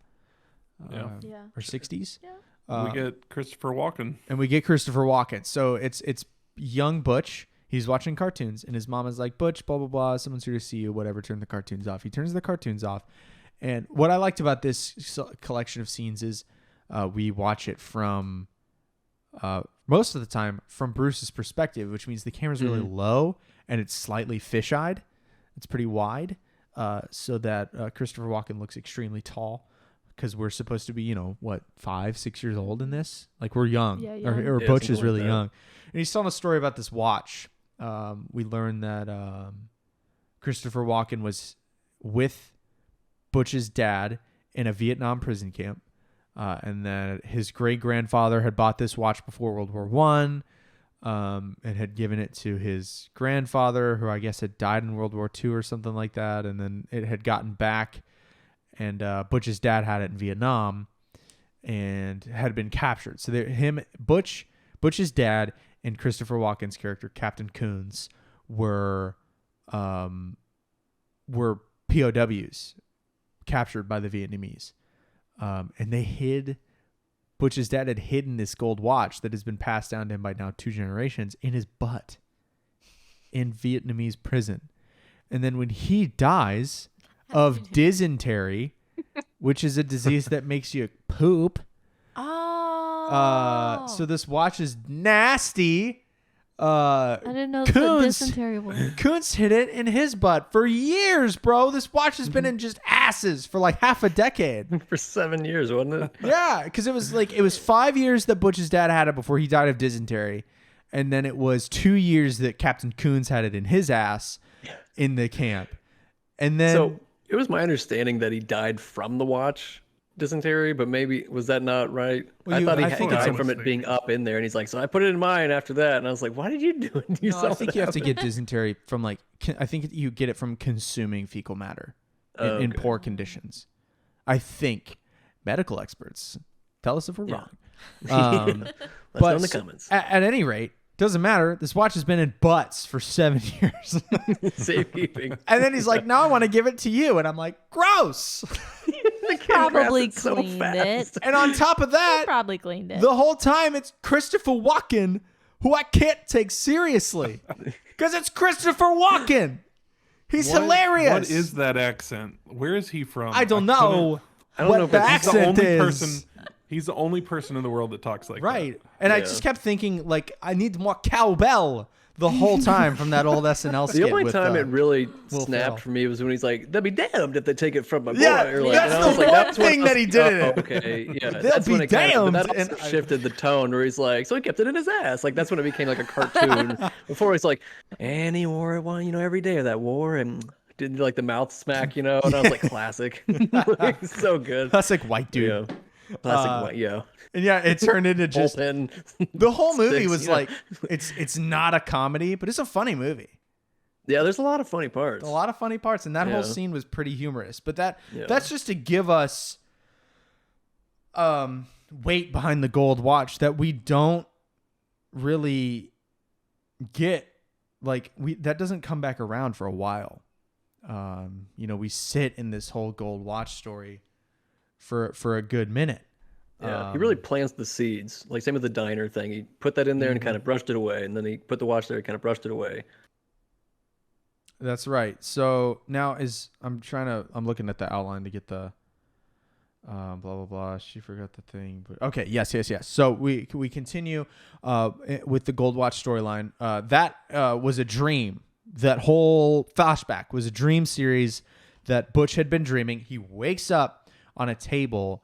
Yeah. Or 60s. Yeah. We get Christopher Walken. And we get Christopher Walken. So it's young Butch. He's watching cartoons, and his mom is like, Butch, blah, blah, blah. Someone's here to see you, whatever. Turn the cartoons off. He turns the cartoons off. And what I liked about this collection of scenes is we watch it from... most of the time from Bruce's perspective, which means the camera's really low and it's slightly fisheyed. It's pretty wide, so that Christopher Walken looks extremely tall, because we're supposed to be, 5, 6 years old in this. Like, we're young. Yeah, Or Yeah, Butch is something really like that. young. And he's telling a story about this watch. We learn that Christopher Walken was with Butch's dad in a Vietnam prison camp. And that his great-grandfather had bought this watch before World War I, and had given it to his grandfather, who I guess had died in World War II or something like that, and then it had gotten back, and Butch's dad had it in Vietnam and had been captured. So Butch's dad, and Christopher Walken's character, Captain Coons, were POWs captured by the Vietnamese. And Butch's dad had hidden this gold watch that has been passed down to him by now 2 generations in his butt in Vietnamese prison. And then when he dies of dysentery, which is a disease that makes you poop, So this watch is nasty. I didn't know that's what dysentery was. Kuntz hid it in his butt for years, bro. This watch has been in just asses for like half a decade. For 7 years, wasn't it? Yeah, because it was 5 years that Butch's dad had it before he died of dysentery, and then it was 2 years that Captain Kuntz had it in his ass in the camp, and then So it was my understanding that he died from the watch dysentery, but maybe was that not right? Well, I thought I he think died it's from it being up in there, and he's like, so I put it in mine after that, and I was like, why did you do it? You no, I think you have to get dysentery from like I think you get it from consuming fecal matter in poor conditions. I think medical experts tell us if we're wrong. Let us know in the comments. At any rate, doesn't matter. This watch has been in butts for 7 years. Safekeeping. And then he's like, "Now I want to give it to you," and I'm like, "Gross." Probably cleaned it. And on top of that, Probably cleaned it. the whole time it's Christopher Walken, who I can't take seriously because it's Christopher Walken. He's hilarious. What is that accent? Where is he from? I don't know. I don't know what if the it's- He's the accent only is. person. He's the only person in the world that talks like Right. that. And I Yeah. just kept thinking, like, I need more cowbell the whole time from that old SNL skit. The only with, time it really Will snapped Ferrell. for me was when he's like, "They'll be damned if they take it from my boy." Yeah, Or like, that's and I the was like, one that's when thing I was that he like, did in oh, it. okay, yeah, They'll that's when be it kind of, damned, but that also and shifted the tone where he's like, so he kept it in his ass. Like that's when it became like a cartoon. Before he's like, and he wore it one, every day of that war, and did like the mouth smack, and I was like, classic, like, so good. Classic white dude. Yeah, classic white, yeah. And yeah, it turned into just Bullpen. the whole movie sticks, was yeah. like it's not a comedy, but it's a funny movie. Yeah, there's a lot of funny parts. A lot of funny parts, and that whole Yeah. scene was pretty humorous. But Yeah. that's just to give us weight behind the gold watch that we don't really get. Like that doesn't come back around for a while. We sit in this whole gold watch story for a good minute. Yeah, he really plants the seeds. Like same with the diner thing. He put that in there and kind of brushed it away, and then he put the watch there and kind of brushed it away. That's right. So now I'm looking at the outline to get the blah blah blah. She forgot the thing, but okay, yes. So we continue with the Gold Watch storyline. That was a dream. That whole flashback was a dream series that Butch had been dreaming. He wakes up on a table,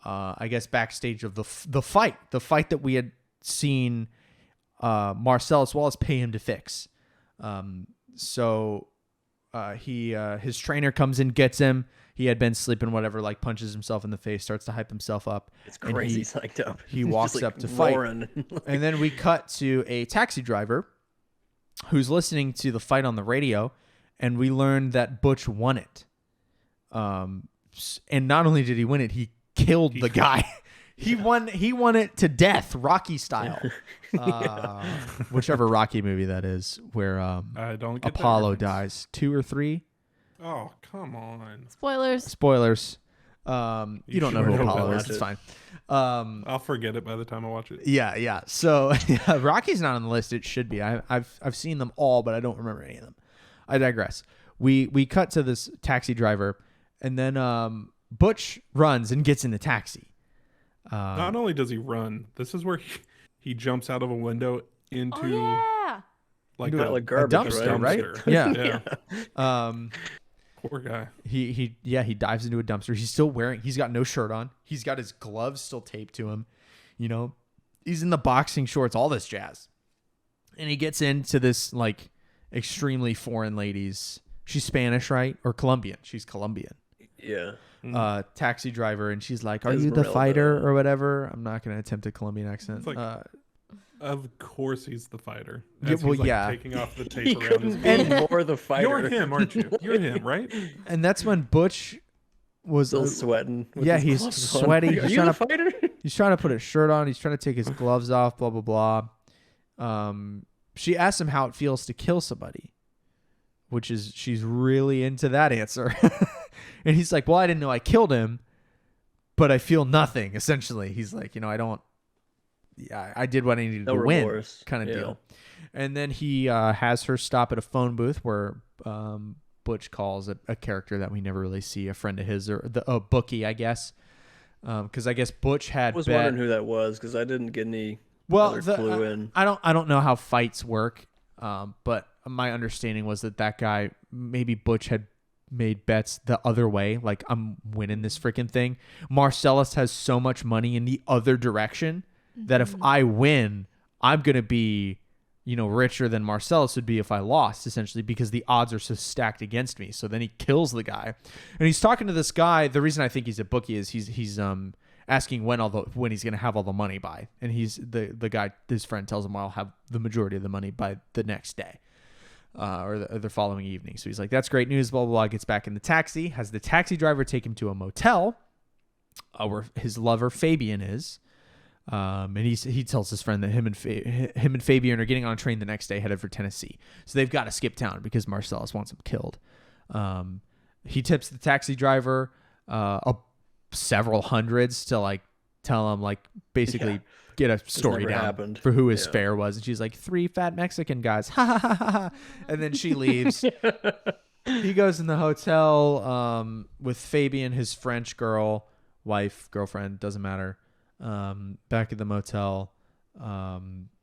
I guess backstage of the fight that we had seen Marcellus Wallace pay him to fix. So his trainer comes in, gets him. He had been sleeping, whatever, like punches himself in the face, starts to hype himself up. It's and crazy psyched up. He He's walks just, like, up to fight. roaring. And then we cut to a taxi driver who's listening to the fight on the radio, and we learn that Butch won it. And not only did he win it, he killed the guy. He won it to death, Rocky style. Whichever Rocky movie that is, where I don't get that Apollo reference. dies. 2 or 3? Oh, come on. Spoilers. Spoilers. You don't know who sure don't Apollo is. watch It's it. fine. I'll forget it by the time I watch it. Yeah. So Rocky's not on the list. It should be. I've seen them all, but I don't remember any of them. I digress. We cut to this taxi driver, and then Butch runs and gets in the taxi. Not only does he run, this is where he jumps out of a window into Oh yeah. like Into a, like garbage, dumpster, right? dumpster. Yeah. Poor guy. He dives into a dumpster. He's got no shirt on. He's got his gloves still taped to him. He's in the boxing shorts, all this jazz. And he gets into this like extremely foreign lady's. She's Spanish, right? Or Colombian. She's Colombian. Yeah. Taxi driver, and she's like, "Are you the Esmeralda. fighter or whatever?" I'm not going to attempt a Colombian accent. It's like- Of course he's the fighter. Yeah, As well, he's, like, yeah. taking off the He tape around his couldn't body. be more the fighter. You're him, aren't you? You're him, right? and that's when Butch was Still sweating. with yeah, his he's gloves on. sweaty. Are He's you trying the to- fighter? He's trying to put his shirt on. He's trying to take his gloves off. Blah blah blah. She asks him how it feels to kill somebody, which is she's really into that answer. And he's like, "Well, I didn't know I killed him, but I feel nothing." Essentially, he's like, I don't. Yeah, I did what I needed No to win, remorse. kind of Yeah. deal. And then he has her stop at a phone booth where Butch calls a character that we never really see, a friend of his or a bookie, I guess. because I guess Butch had I was bet. wondering who that was because I didn't get any Well, other clue in. I don't know how fights work, but my understanding was that guy, maybe Butch had made bets the other way, like I'm winning this freaking thing. Marcellus has so much money in the other direction that if I win, I'm gonna be, richer than Marcellus would be if I lost, essentially, because the odds are so stacked against me. So then he kills the guy, and he's talking to this guy. The reason I think he's a bookie is he's asking when he's gonna have all the money by, and he's the guy. His friend tells him, "I'll have the majority of the money by the next day." Or the following evening. So he's like, that's great news, blah, blah, blah. Gets back in the taxi, has the taxi driver take him to a motel where his lover, Fabian, is. And he tells his friend that him and Fabian are getting on a train the next day headed for Tennessee. So they've got to skip town because Marcellus wants him killed. He tips the taxi driver several hundreds to tell him basically get a story down happened. For who his fare was. And she's like, 3 fat Mexican guys. Ha ha ha ha. And then she leaves. He goes in the hotel with Fabian, his French girlfriend, doesn't matter. Back at the motel.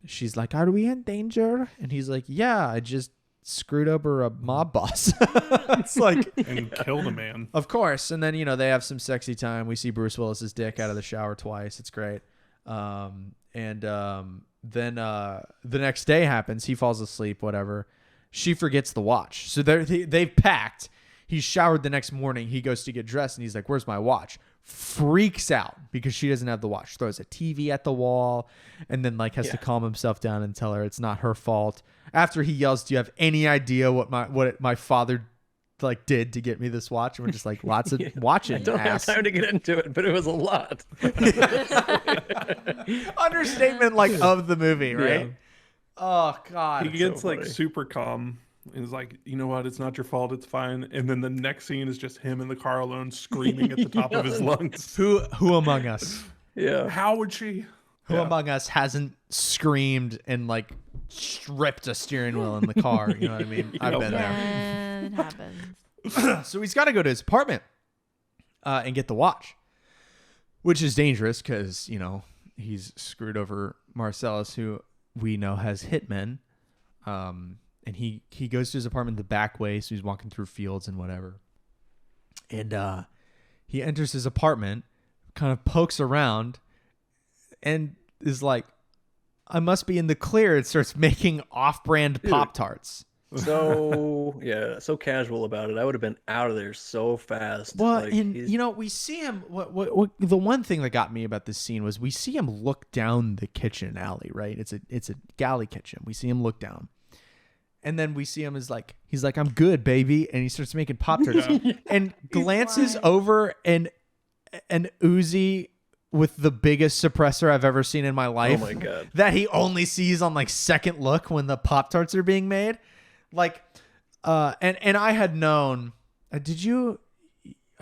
She's like, are we in danger? And he's like, yeah, I just screwed over a mob boss. It's like, and killed a man. Of course. And then, they have some sexy time. We see Bruce Willis's dick out of the shower twice. It's great. Then the next day happens. He falls asleep, whatever. She forgets the watch. So they've packed. He's showered the next morning. He goes to get dressed and he's like, where's my watch? Freaks out because she doesn't have the watch. Throws a TV at the wall and then has to calm himself down and tell her it's not her fault. After he yells, do you have any idea what my father did to get me this watch? And we're just lots of watching. I don't have time to get into it, but it was a lot. Understatement of the movie, right? Yeah. Oh God. He gets super calm and is like, you know what, it's not your fault, it's fine. And then the next scene is just him in the car alone screaming at the top of his lungs. Who among us? Yeah. How would she? Who among us hasn't screamed and stripped a steering wheel in the car? You know what I mean? I've been there. It happens. So he's got to go to his apartment and get the watch, which is dangerous because, he's screwed over Marcellus, who we know has hitmen. And he goes to his apartment the back way, so he's walking through fields and whatever. And he enters his apartment, kind of pokes around, and is like, I must be in the clear. It starts making off-brand Pop-Tarts. So casual about it. I would have been out of there so fast. Well, we see him. What the one thing that got me about this scene was we see him look down the kitchen alley. Right? It's a galley kitchen. We see him look down, and then we see him he's like, I'm good, baby, and he starts making Pop-Tarts and glances over and Uzi with the biggest suppressor I've ever seen in my life. Oh my God! That he only sees on second look when the Pop-Tarts are being made. And I had known, I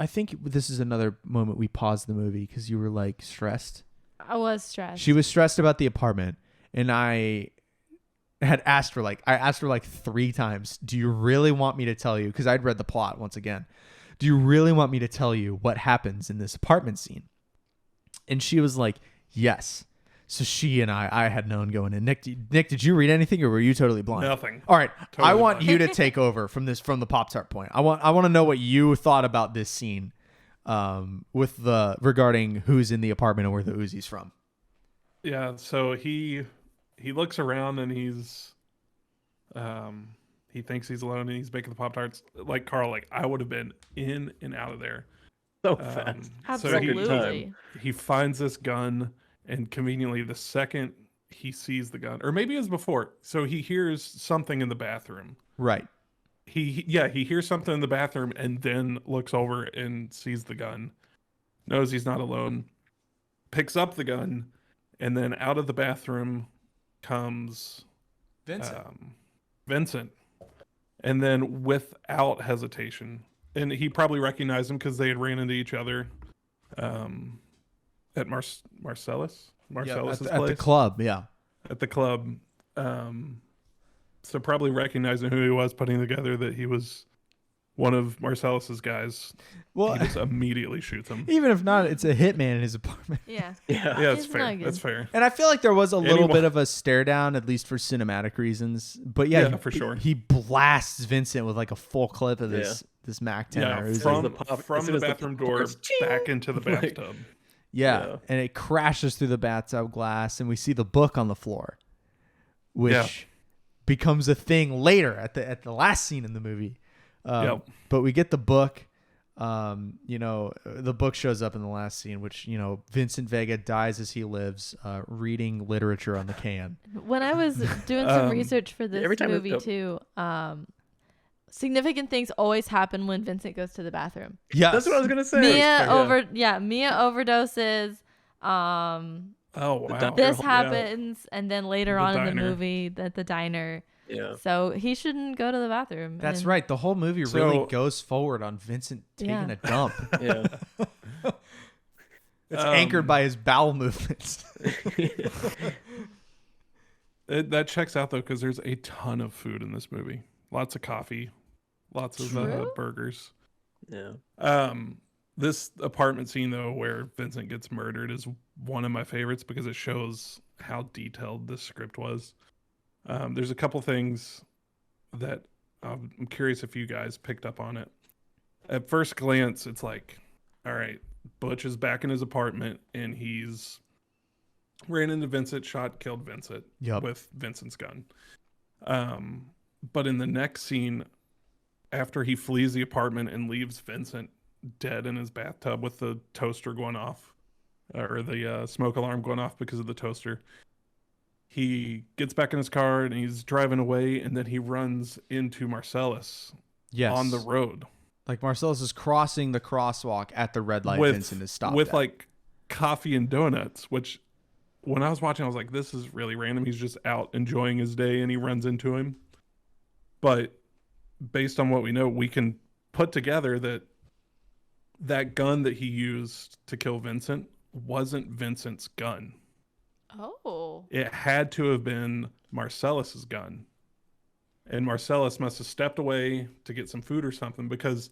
think this is another moment we paused the movie because you were stressed. I was stressed. She was stressed about the apartment. And I had asked her, I asked her 3 times, do you really want me to tell you? Because I'd read the plot once again. Do you really want me to tell you what happens in this apartment scene? And she was like, yes. So she and I had known going in. Nick, did you read anything or were you totally blind? Nothing. All right. Totally I want blind. you to take over from the Pop-Tart point. I want to know what you thought about this scene regarding who's in the apartment and where the Uzi's from. Yeah, so he looks around and he thinks he's alone and he's making the Pop-Tarts. Like Carl, I would have been in and out of there. So fast. Absolutely. So he finds this gun. And conveniently, the second he sees the gun, or maybe it was before, so he hears something in the bathroom. Right. He hears something in the bathroom and then looks over and sees the gun. Knows he's not alone. Picks up the gun, and then out of the bathroom comes Vincent. And then without hesitation, and he probably recognized him because they had ran into each other. At Marcellus's place? At the club, yeah. At the club. So probably recognizing who he was, putting together that he was one of Marcellus's guys, Well, he just immediately shoots him. even if not, it's a hitman in his apartment. Yeah. Yeah. Yeah, that's It's fair. not good. That's fair. And I feel like there was a little Anyone- bit of a stare down, at least for cinematic reasons. But yeah, Yeah, for sure. He blasts Vincent with like a full clip of this Mac 10. Yeah, It was from, like- the from as soon the as the bathroom pop door goes, back into the Like- bathtub. yeah, Yeah. and it crashes through the bathtub glass, and we see the book on the floor, which Yeah. becomes a thing later at the last scene in the movie. Yep. But we get the book. The book shows up in the last scene, which, Vincent Vega dies as he lives, reading literature on the can. When I was doing some research for this every time movie too, significant things always happen when Vincent goes to the bathroom. Yes. That's what I was gonna say. Mia overdoses. Oh, wow. doctor- This Yeah. happens, and then later The on in the diner. movie, at the diner. Yeah. So he shouldn't go to the bathroom. That's and- right. The whole movie So- really goes forward on Vincent taking Yeah. a dump. Yeah. It's anchored by his bowel movements. That checks out, though, because there's a ton of food in this movie. Lots of coffee, lots of True. burgers. Yeah. This apartment scene, though, where Vincent gets murdered is one of my favorites because it shows how detailed this script was. There's a couple things that I'm curious if you guys picked up on it. At first glance, it's like, all right, Butch is back in his apartment and he's ran into Vincent, killed Vincent Yup. with Vincent's gun. But in the next scene, after he flees the apartment and leaves Vincent dead in his bathtub with the toaster going off, or the smoke alarm going off because of the toaster, he gets back in his car and he's driving away, and then he runs into Marcellus Yes. on the road Like Marcellus is crossing the crosswalk at the red light. Vincent is stopped with at. like coffee and donuts, which when I was watching, I was like, this is really random. He's just out enjoying his day and he runs into him. But based on what we know, we can put together that gun that he used to kill Vincent wasn't Vincent's gun. Oh. It had to have been Marcellus's gun. And Marcellus must have stepped away to get some food or something, because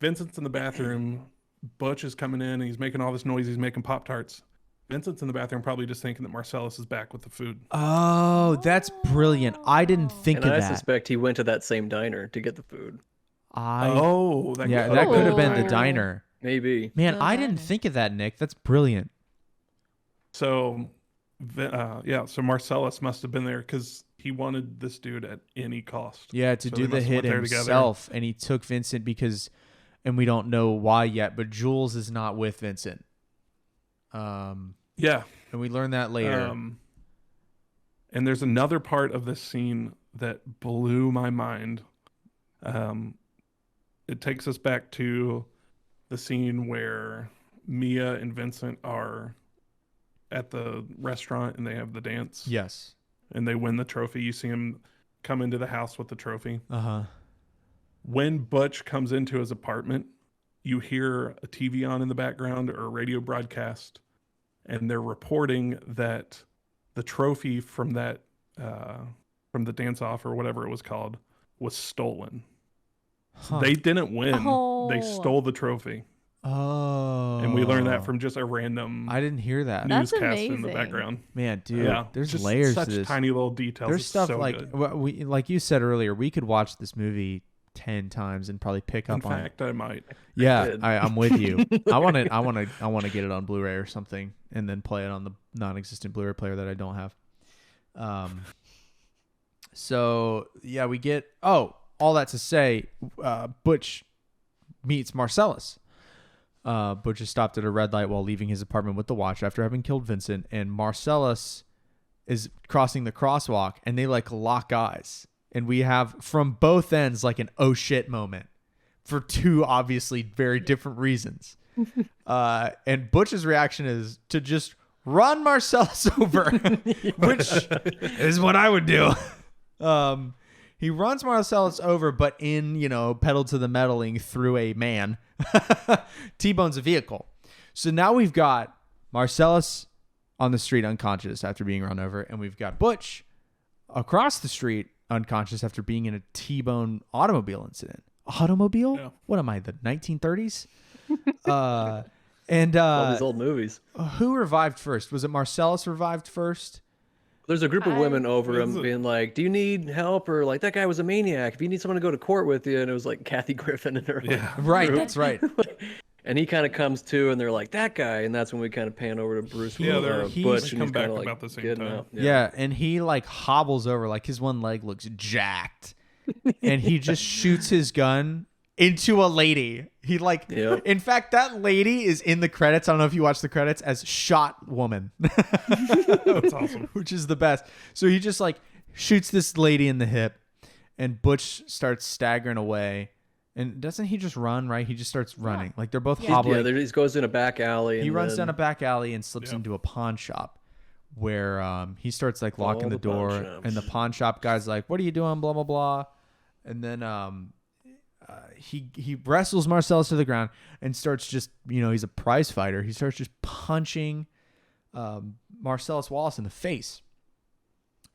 Vincent's in the bathroom. Butch is coming in and he's making all this noise. He's making Pop-Tarts. Vincent's in the bathroom probably just thinking that Marcellus is back with the food. Oh, that's brilliant. I didn't think And of I that. suspect he went to that same diner to get the food. That That could have been the Oh. diner. Maybe. Man, The I didn't diner. think of that, Nick. That's brilliant. So, so Marcellus must have been there because he wanted this dude at any cost. Yeah, to So do they the must have hit went there together. himself, and he took Vincent because, and we don't know why yet, but Jules is not with Vincent. Yeah. And we learn that later. And there's another part of this scene that blew my mind. It takes us back to the scene where Mia and Vincent are at the restaurant and they have the dance Yes. and they win the trophy. You see him come into the house with the trophy. Uh-huh. When Butch comes into his apartment, you hear a TV on in the background or a radio broadcast, and they're reporting that the trophy from that from the dance off or whatever it was called was stolen. Huh. They didn't win. They Oh. stole the trophy. Oh. And we learned that from just a random I didn't hear that. That's newscast in the amazing. background. Man, dude, Yeah, there's just layers such to this. tiny little details. There's It's stuff so like good. we like you said earlier, we could watch this movie 10 times and probably pick In up on it. fact, I might. Yeah, did. I'm with you. I want to get it on Blu-ray or something, and then play it on the non-existent Blu-ray player that I don't have. So yeah, we get. Oh, all that to say, Butch meets Marcellus. Butch is stopped at a red light while leaving his apartment with the watch after having killed Vincent, and Marcellus is crossing the crosswalk, and they like lock eyes, and we have from both ends like an oh shit moment for two obviously very different reasons. And Butch's reaction is to just run Marcellus over, which is what I would do. He runs Marcellus over, but in, pedal to the metaling through a man, T-bones a vehicle. So now we've got Marcellus on the street unconscious after being run over, and we've got Butch across the street unconscious after being in a T-bone automobile incident. automobile. Yeah. What am I, the 1930s? All these old movies. Who revived first? Was it Marcellus revived first? There's a group of women over Is him it- being like, "Do you need help?" Or like, "That guy was a maniac. If you need someone to go to court with you," and it was like Kathy Griffin and her. Yeah. Right, group. that's right. And he kind of comes to, and they're like, "That guy," and that's when we kind of pan over to Bruce. Yeah, Butch, come and he's back kind of like about the same getting time. out. Yeah, and he like hobbles over, like his one leg looks jacked, and he just shoots his gun into a lady. He like, Yep. in fact, that lady is in the credits. I don't know if you watch the credits as shot woman, That's awesome. which is the best. So he just like shoots this lady in the hip, and Butch starts staggering away. And doesn't he just run, right? He just starts running. Like they're both Yeah. hobbling. Yeah, he goes in a back alley. He and runs then- down a back alley and slips Yeah. into a pawn shop where he starts like locking All the the pawn door, shops. and the pawn shop guy's like, "What are you doing?" Blah blah blah, and then he wrestles Marcellus to the ground and starts just, he's a prize fighter. He starts just punching Marcellus Wallace in the face,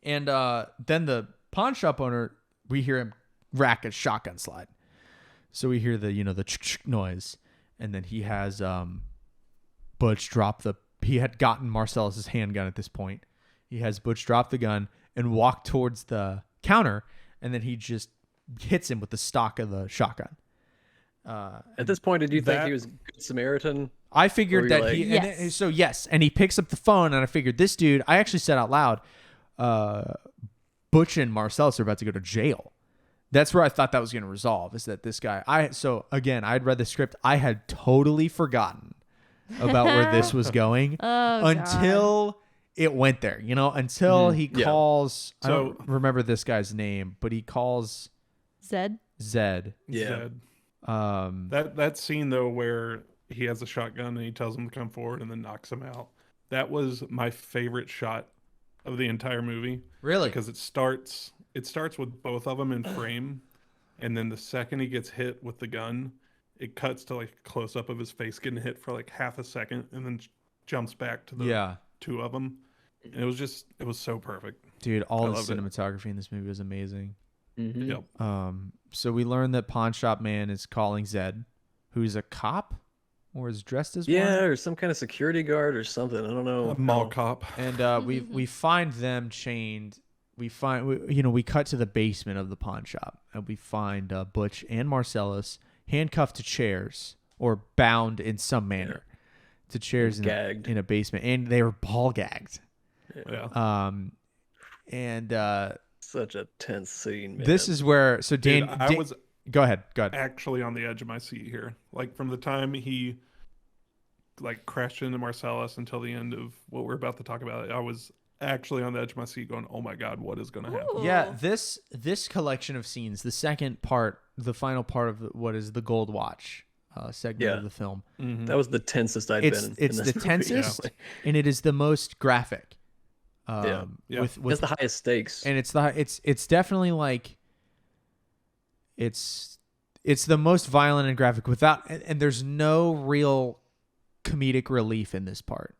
and then the pawn shop owner, we hear him rack a shotgun slide. So we hear the the noise, and then he has Butch drop he had gotten Marcellus's handgun at this point. He has Butch drop the gun and walk towards the counter, and then he just hits him with the stock of the shotgun. At this point, did you think That- he was Good Samaritan? I figured Or that you're like- he and Yes. so yes, and he picks up the phone, and I figured this dude. I actually said out loud, Butch and Marcellus are about to go to jail. That's where I thought that was going to resolve, is that this guy, I'd read the script. I had totally forgotten about where this was going Oh, until it went there, until he Yeah. calls, I So- don't remember this guy's name, but he calls Zed. Zed. Yeah. Zed. Um, That scene though, where he has a shotgun and he tells him to come forward and then knocks him out. That was my favorite shot of the entire movie really? because it starts with both of them in frame, and then the second he gets hit with the gun, it cuts to like a close up of his face getting hit for like half a second, and then jumps back to the Yeah. two of them. And it was so perfect. Dude, all I the loved it. cinematography in this movie was amazing. Mhm. Yep. So we learn that Pawn Shop Man is calling Zed, who's a cop or is dressed as Yeah, one. or some kind of security guard or something. I don't know. A mall cop. And we find them chained. We cut to the basement of the pawn shop, and we find Butch and Marcellus handcuffed to chairs or bound in some manner to chairs Gagged. in a basement, and they were ball gagged. Yeah. And Such a tense scene, man. this is where Dude, I was go ahead. actually on the edge of my seat here. Like from the time he like crashed into Marcellus until the end of what we're about to talk about, I was actually on the edge of my seat going, "Oh my god, what is going to happen?" Ooh. Yeah, this collection of scenes, the second part, the final part of what is the Gold Watch segment Yeah. of the film. That was the tensest I've It's been. it's in the this movie. tensest, and it is the most graphic. Yeah. Yeah. With It's the highest stakes. and it's definitely like it's the most violent and graphic without, and there's no real comedic relief in this part.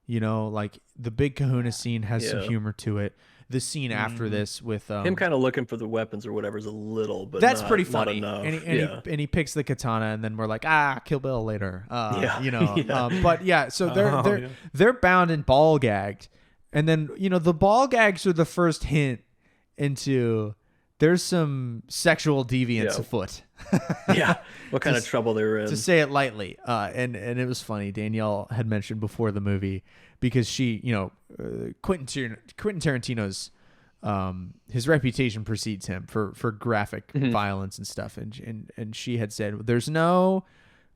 Like the Big Kahuna scene has some Yeah. humor to it. The scene after this with Him kind of looking for the weapons or whatever is a little, but that's not, pretty not funny. enough. And he picks the katana, and then we're like, Kill Bill later. Yeah. Yeah. But yeah, so Oh, yeah. they're bound and ball gagged, and then the ball gags are the first hint into there's some sexual deviance Yeah. afoot. Yeah, what kind of trouble they were in. To say it lightly. And it was funny. Danielle had mentioned before the movie, because she, Quentin Tarantino's, his reputation precedes him for graphic violence and stuff. And she had said, there's no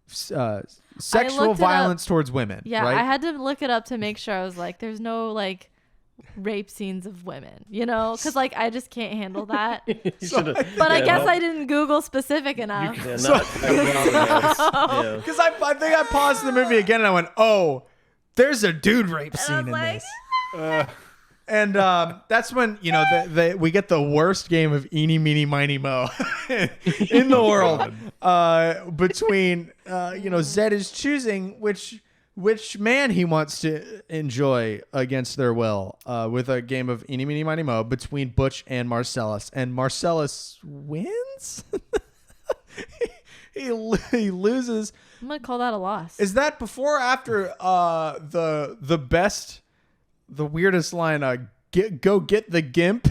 sexual looked it up. violence towards women. Yeah, right? I had to look it up to make sure. I was like, there's no like rape scenes of women, because like I just can't handle that. You should've- But I yeah, guess not- I didn't Google specific enough. Yeah, not, yeah. Because I think I paused the movie again and I went, oh, there's a dude rape And I scene was in like, this. And that's when, we get the worst game of eeny, meeny, miny, mo in the world. Between, Zed is choosing which man he wants to enjoy against their will, with a game of eeny, meeny, miny, mo between Butch and Marcellus. And Marcellus wins? he loses. I'm gonna call that a loss. Is that before or after the weirdest line? Go get the gimp.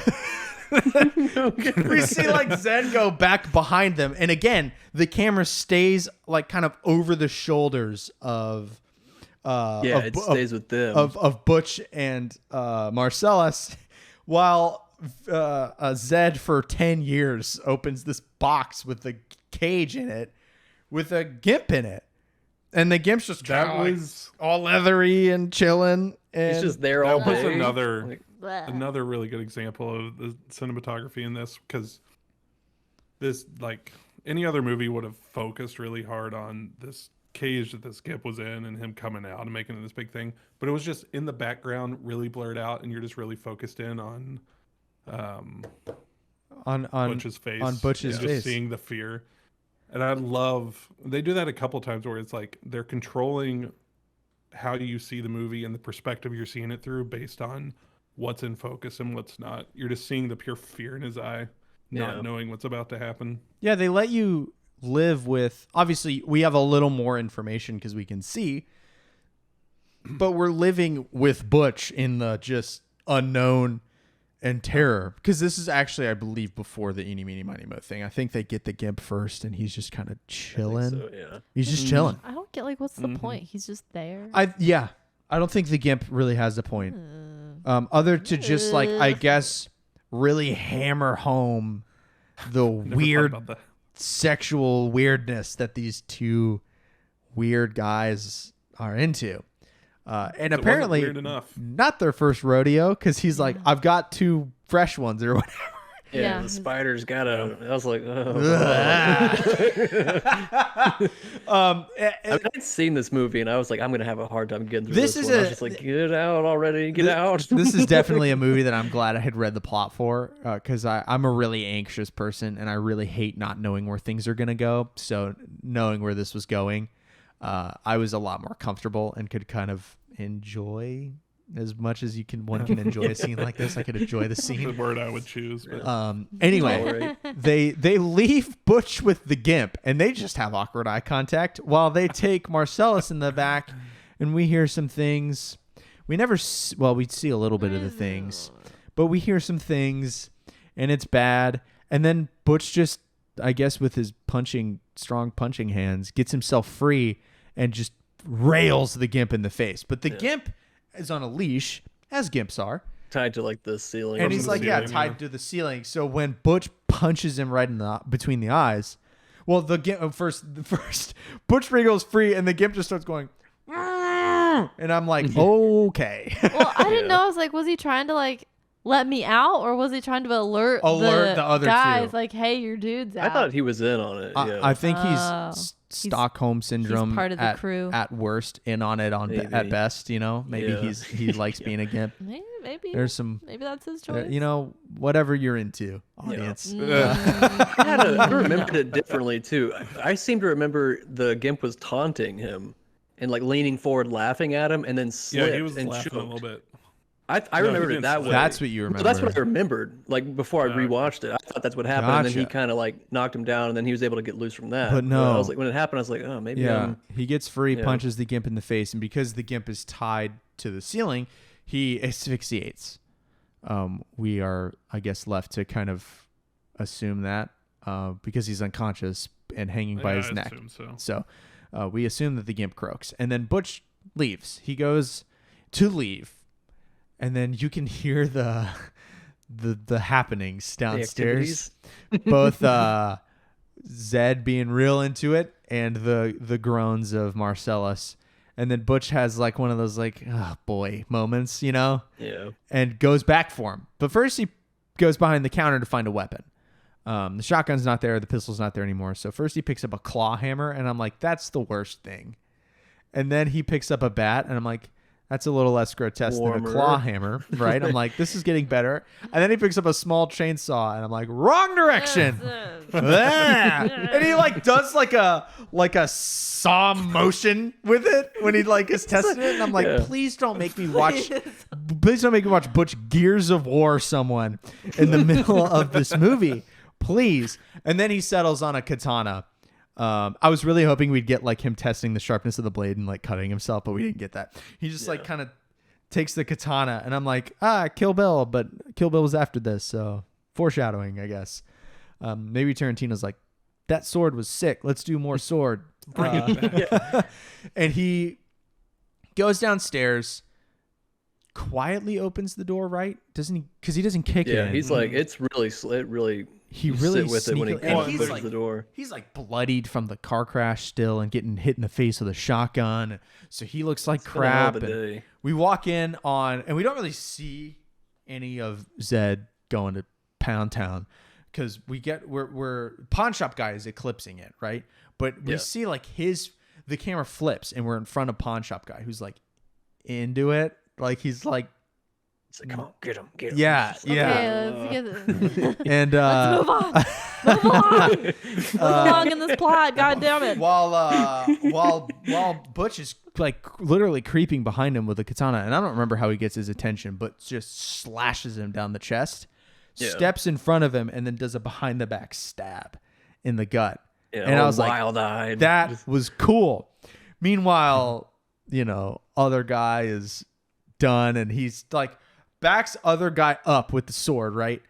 We see like Zed go back behind them, and again the camera stays like kind of over the shoulders of it stays with them of Butch and Marcellus, while Zed for 10 years opens this box with a cage in it with a gimp in it, and the gimp's just That like was all leathery and chilling, and He's just there all that was day. another really good example of the cinematography in this, because this, like, any other movie would have focused really hard on this cage that this gimp was in and him coming out and making it this big thing, but it was just in the background, really blurred out, and you're just really focused in on Butch's face, on Butch's and face. just seeing the fear. And I love, they do that a couple times where it's like they're controlling how you see the movie and the perspective you're seeing it through based on what's in focus and what's not. You're just seeing the pure fear in his eye, not knowing what's about to happen. Yeah, they let you live with, obviously we have a little more information because we can see, but we're living with Butch in the just unknown and terror, because this is actually, I believe, before the eeny meeny miny mo thing. I think they get the gimp first and he's just kind of chilling. So, yeah. He's just chilling. I don't get like what's the point? He's just there. I don't think the gimp really has a point. Other to just like, I guess, really hammer home the Never weird thought about that. sexual weirdness that these two weird guys are into. And It wasn't apparently weird enough. not their first rodeo, because he's like, I've got 2 fresh ones or whatever. Yeah, the spider's got a. I was like, I've seen this movie and I was like, I'm gonna have a hard time getting through This this. is One. I a- was just like, get out already, get out. This is definitely a movie that I'm glad I had read the plot for, because I'm a really anxious person and I really hate not knowing where things are going to go. So knowing where this was going, I was a lot more comfortable and could kind of enjoy as much as one can enjoy a scene like this. I could enjoy the The scene. word I would choose. But Anyway, they leave Butch with the gimp and they just have awkward eye contact while they take Marcellus in the back, and we hear some things. We never, we see a little bit of the things, but we hear some things and it's bad. And then Butch just, I guess with his strong punching hands, gets himself free and just rails the gimp in the face. But the gimp is on a leash, as gimps are. Tied to like the ceiling. And or he's something. like, tied to the ceiling. So when Butch punches him right in between the eyes, well, the gimp first Butch wriggles free, and the gimp just starts going, and I'm like, okay. Well, I didn't know. I was like, was he trying to like let me out, or was he trying to alert the other guys? two. Like, hey, your dude's out. I thought he was in on it. Yeah. I think he's Oh. Stockholm syndrome part of the at, crew. at worst, in on it Maybe. at best. You know, maybe Yeah. he likes being a gimp. Maybe There's maybe that's his choice. you know, whatever you're into, audience. I remembered it differently too. I seem to remember the gimp was taunting him and like leaning forward, laughing at him, and then slipped he was and laughing choked. a little bit. I No, remembered he it didn't that slip. way. That's what you remember. So that's what I remembered. Like before I rewatched it, I thought that's what happened, and then he Gotcha. kind of like knocked him down, and then he was able to get loose from that. But no. I was like, when it happened, I was like, oh, maybe. Yeah, he gets free, yeah. punches the gimp in the face, and because the gimp is tied to the ceiling, he asphyxiates. We are, I guess, left to kind of assume that because he's unconscious and hanging by his I neck. assume so. So we assume that the gimp croaks, and then Butch leaves. He goes to leave, and then you can hear the happenings downstairs. Both Zed being real into it and the groans of Marcellus. And then Butch has like one of those like, oh boy moments, you know? Yeah. And goes back for him. But first he goes behind the counter to find a weapon. The shotgun's not there. The pistol's not there anymore. So first he picks up a claw hammer, and I'm like, that's the worst thing. And then he picks up a bat, and I'm like, that's a little less grotesque than a claw hammer, right? I'm like, this is getting better. And then he picks up a small chainsaw, and I'm like, wrong direction. And he like does like a saw motion with it when he like is testing it. And I'm like, please don't make me watch Butch Gears of War someone in the middle of this movie, please. And then he settles on a katana I was really hoping we'd get like him testing the sharpness of the blade and like cutting himself, but we didn't get that. He just like kind of takes the katana, and I'm like, Kill Bill, but Kill Bill was after this, so foreshadowing, I guess. Maybe Tarantino's like, that sword was sick. Let's do more sword. Bring it back. And he goes downstairs, quietly opens the door, right? Doesn't he? Because he doesn't kick it. Yeah, he's like, it's really, he really sit with it when he sneakily- and he's pushes like- the door. He's like bloodied from the car crash still and getting hit in the face with a shotgun. So he looks like It's been a hell of crap. a And day. we walk in on, and we don't really see any of Zed going to Pound Town because we're pawn shop guy is eclipsing it, right? But we see like the camera flips and we're in front of pawn shop guy who's like into it. Like he's like, It's like, come on, get him, get him. yeah, Okay, yeah. let's get And let's move on. Move along. Move along in this plot. God damn it. while Butch is like literally creeping behind him with a katana, and I don't remember how he gets his attention, but just slashes him down the chest, steps in front of him, and then does a behind the back stab in the gut. Yeah, and I was like, wild-eyed. that was cool. Meanwhile, other guy is done, and he's like backs other guy up with the sword, right?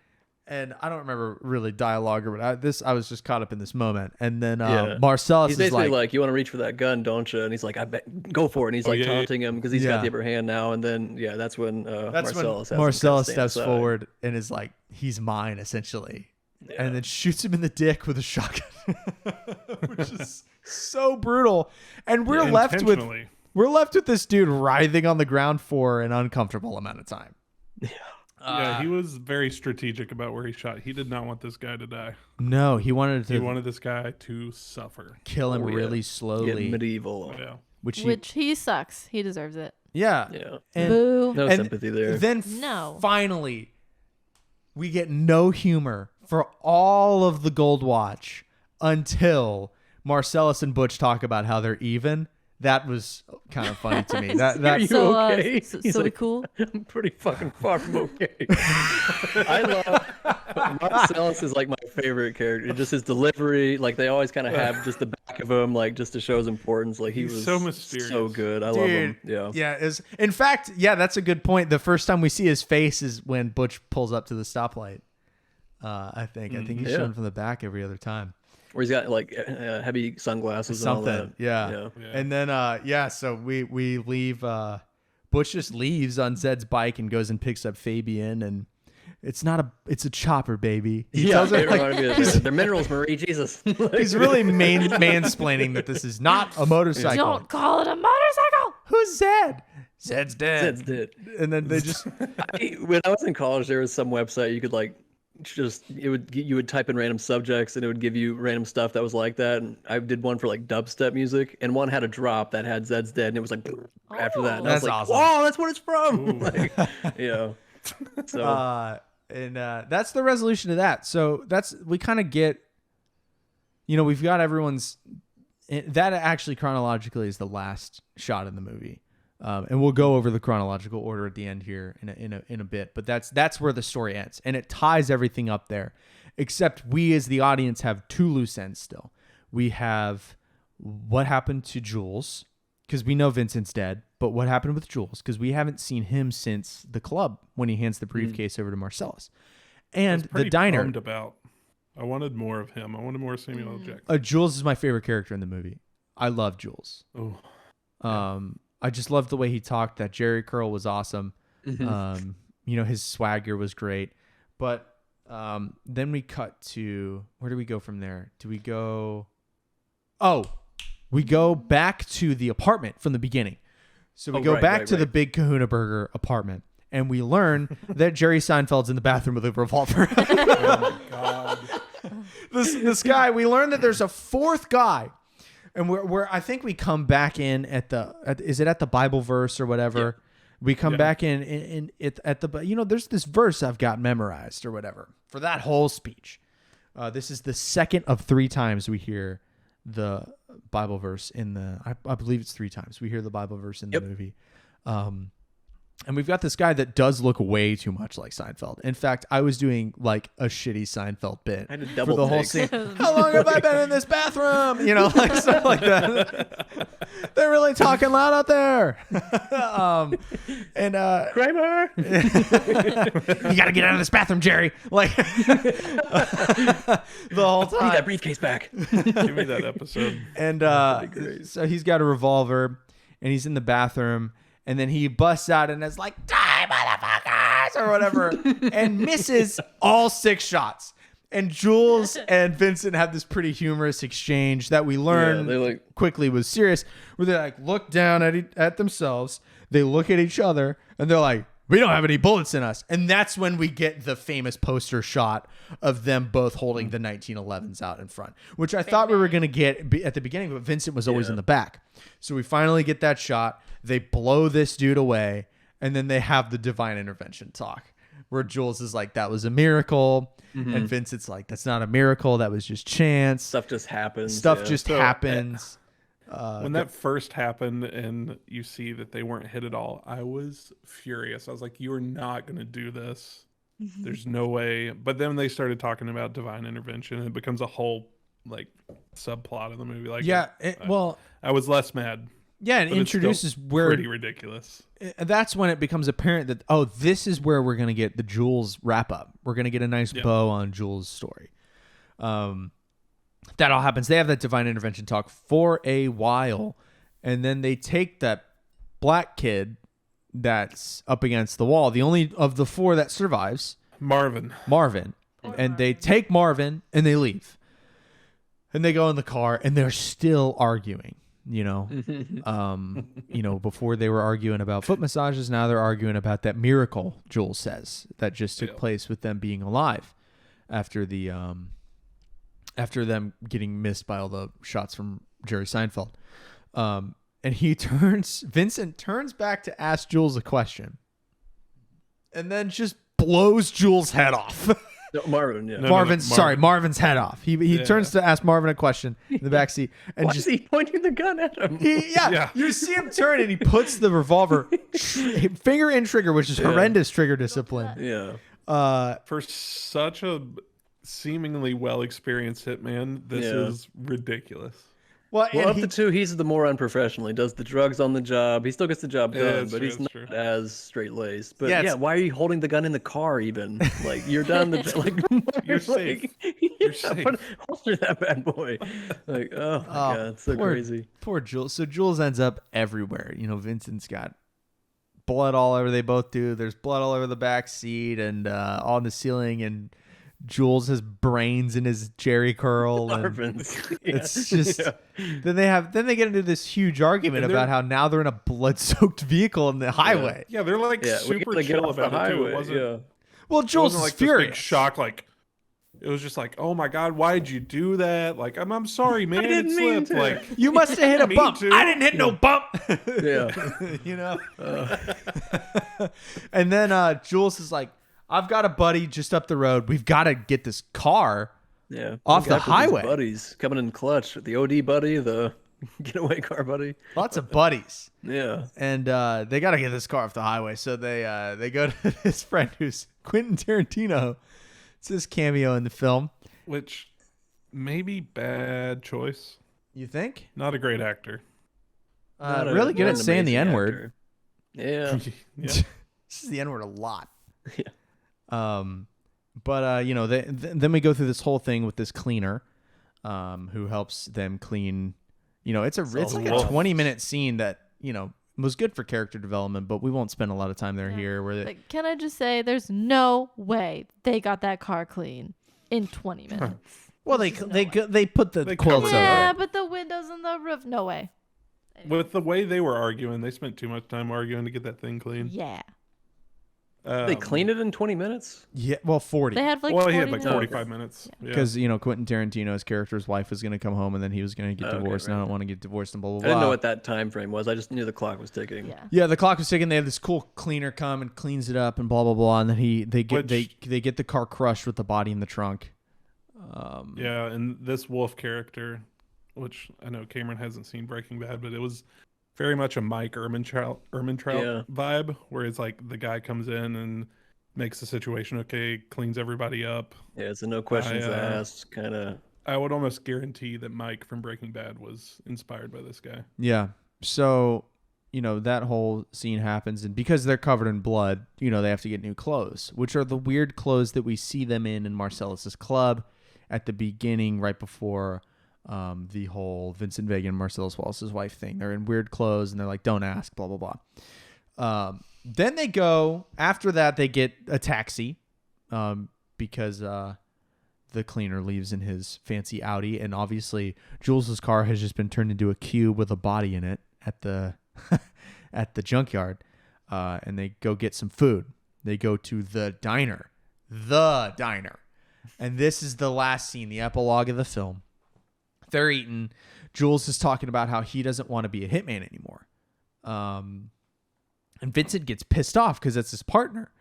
And I don't remember really dialogue or what. I was just caught up in this moment. And then Marcellus He's is basically like, like, you want to reach for that gun, don't you? And he's like, I bet, go for it. And he's like taunting him because he's got the upper hand now. And then, that's when Marcellus steps forward and is like, he's mine, essentially. Yeah. And then shoots him in the dick with a shotgun, which is so brutal. And we're left with this dude writhing on the ground for an uncomfortable amount of time. Yeah, he was very strategic about where he shot. He did not want this guy to die. No, he wanted this guy to suffer. Kill him really slowly. Get medieval. Yeah. Which he sucks. He deserves it. Yeah. And, Boo. No sympathy there. Then finally, we get no humor for all of the Gold Watch until Marcellus and Butch talk about how they're even. That was kind of funny to me. Are you okay? So He's we like, cool? I'm pretty fucking far from okay. I love Marcellus is like my favorite character. Just his delivery, like they always kind of have just the back of him, like just to show his importance. Like he's was so mysterious, so good. I love him. Yeah. In fact, that's a good point. The first time we see his face is when Butch pulls up to the stoplight. I think he's shown from the back every other time. Where he's got like heavy sunglasses Something. and all that. Yeah. And then so we leave. Butch just leaves on Zed's bike and goes and picks up Fabian, and it's a chopper, baby. He tells her, they're minerals, Marie. Jesus. He's really mansplaining that this is not a motorcycle. Don't call it a motorcycle. Who's Zed? Zed's dead. Zed's dead. And then they just when I was in college, there was some website you could like you would type in random subjects and it would give you random stuff that was like that. And I did one for like dubstep music, and one had a drop that had Zed's dead, and it was like after that. And I was like, awesome. "Whoa, that's what it's from!" Like, So and that's the resolution of that. So we kind of get, we've got everyone's. That actually chronologically is the last shot in the movie. And we'll go over the chronological order at the end here in a bit, but that's where the story ends, and it ties everything up there, except we as the audience have two loose ends still. We have what happened to Jules, because we know Vincent's dead, but what happened with Jules, because we haven't seen him since the club when he hands the briefcase over to Marcellus, and the diner. I wanted more of him. I wanted more Samuel L. Jackson. Jules is my favorite character in the movie. I love Jules. I just loved the way he talked. That Jerry curl was awesome. His swagger was great. But then we cut to, where do we go from there? We go back to the apartment from the beginning. So we go back to the Big Kahuna Burger apartment, and we learn that Jerry Seinfeld's in the bathroom with a revolver. Oh my God. This guy, we learn that there's a fourth guy. And we're I think we come back in is it at the Bible verse or whatever? Yeah. We come back in at the there's this verse I've got memorized or whatever for that whole speech. This is the second of 3 times we hear the Bible verse I believe it's 3 times we hear the Bible verse in the movie. And we've got this guy that does look way too much like Seinfeld. In fact, I was doing like a shitty Seinfeld bit I had a for double the whole take. scene. How long have I been in this bathroom? You know, like stuff like that. They're really talking loud out there. Kramer. You got to get out of this bathroom, Jerry. Like the whole Give me time. that briefcase back. Give me that episode. And be great. so he's got a revolver and he's in the bathroom. And then he busts out and is like, "Die, motherfuckers!" or whatever, and misses all 6 shots. And Jules and Vincent have this pretty humorous exchange that we learn quickly was serious, where they like look down at themselves, they look at each other, and they're like, "We don't have any bullets in us." And that's when we get the famous poster shot of them both holding the 1911s out in front, which I thought we were going to get at the beginning, but Vincent was always in the back. So we finally get that shot. They blow this dude away, and then they have the divine intervention talk where Jules is like, "That was a miracle." And Vincent's like, "That's not a miracle. That was just chance. Stuff just happens. Stuff just happens." When that first happened and you see that they weren't hit at all, I was furious. I was like, "You are not going to do this. There's no way." But then they started talking about divine intervention, and it becomes a whole like subplot of the movie. Like, I was less mad. Yeah, and introduces where pretty ridiculous. That's when it becomes apparent that, oh, this is where we're going to get the Jules wrap up. We're going to get a nice bow on Jules' story. That all happens. They have that divine intervention talk for a while, and then they take that black kid that's up against the wall, the only of the 4 that survives, Marvin, and they take Marvin and they leave. And they go in the car and they're still arguing. Before they were arguing about foot massages, now they're arguing about that miracle, Jules says, that just took place with them being alive after them getting missed by all the shots from Jerry Seinfeld. And Vincent turns back to ask Jules a question and then just blows Jules' head off. No, Marvin, yeah. Marvin's head off. He turns to ask Marvin a question in the backseat. And Why is he pointing the gun at him? You see him turn and he puts the revolver finger in trigger, which is horrendous trigger discipline. Yeah. For such a seemingly well-experienced hitman, this is ridiculous. Well, of the 2, he's the more unprofessional. He does the drugs on the job. He still gets the job done, but he's not as straight-laced. But why are you holding the gun in the car even? Like, you're done. You're safe. You're safe. Holster that bad boy. Like, oh my God, it's so crazy. Poor Jules. So Jules ends up everywhere. Vincent's got blood all over. They both do. There's blood all over the back seat and on the ceiling, and Jules has brains in his Jerry curl, and it's just. Then they get into this huge argument about how now they're in a blood-soaked vehicle in the highway. Yeah, they're like super chill about it too. It wasn't, well, Jules is furious. This big shock, like it was just like, "Oh my God, why did you do that?" Like, I'm sorry, man. It slipped. Like, you must have hit a bump. I didn't hit no bump. Yeah. And then Jules is like, "I've got a buddy just up the road. We've got to get this car off the highway." Buddies coming in clutch. The OD buddy, the getaway car buddy. Lots of buddies. Yeah. And they got to get this car off the highway. So they go to his friend who's Quentin Tarantino. It's his cameo in the film. Which maybe bad choice. You think? Not a great actor. Really good at saying the N-word. Yeah. This is the N-word a lot. Yeah. Then we go through this whole thing with this cleaner, who helps them clean. It's like a 20-minute scene that was good for character development, but we won't spend a lot of time there here. Can I just say, there's no way they got that car clean in 20 minutes. Well, they put the quilts over. Yeah, but the windows and the roof, no way. With the way they were arguing, they spent too much time arguing to get that thing clean. Yeah. They cleaned it in 20 minutes? Yeah, well, 40. They had 40 he had 45 minutes. Because, Quentin Tarantino's character's wife was going to come home and then he was going to get divorced, and I don't want to get divorced and blah, blah, blah. I didn't know what that time frame was. I just knew the clock was ticking. Yeah, the clock was ticking. They have this cool cleaner come and cleans it up and blah, blah, blah. And then they get the car crushed with the body in the trunk. And this Wolf character, which I know Cameron hasn't seen Breaking Bad, but it was very much a Mike Ehrmantraut Yeah. vibe, where it's like the guy comes in and makes the situation okay, cleans everybody up. Yeah, it's a no questions I, asked kind of. I would almost guarantee that Mike from Breaking Bad was inspired by this guy. Yeah. So, that whole scene happens, and because they're covered in blood, they have to get new clothes, which are the weird clothes that we see them in Marcellus's club at the beginning, right before the whole Vincent Vega and Marcellus Wallace's wife thing. They're in weird clothes, and they're like, don't ask, blah, blah, blah. Then they go, after that, they get a taxi because the cleaner leaves in his fancy Audi, and obviously Jules's car has just been turned into a cube with a body in it at the at the junkyard, and they go get some food. They go to the diner, and this is the last scene, the epilogue of the film. They're eating. Jules is talking about how he doesn't want to be a hitman anymore, and Vincent gets pissed off because that's his partner.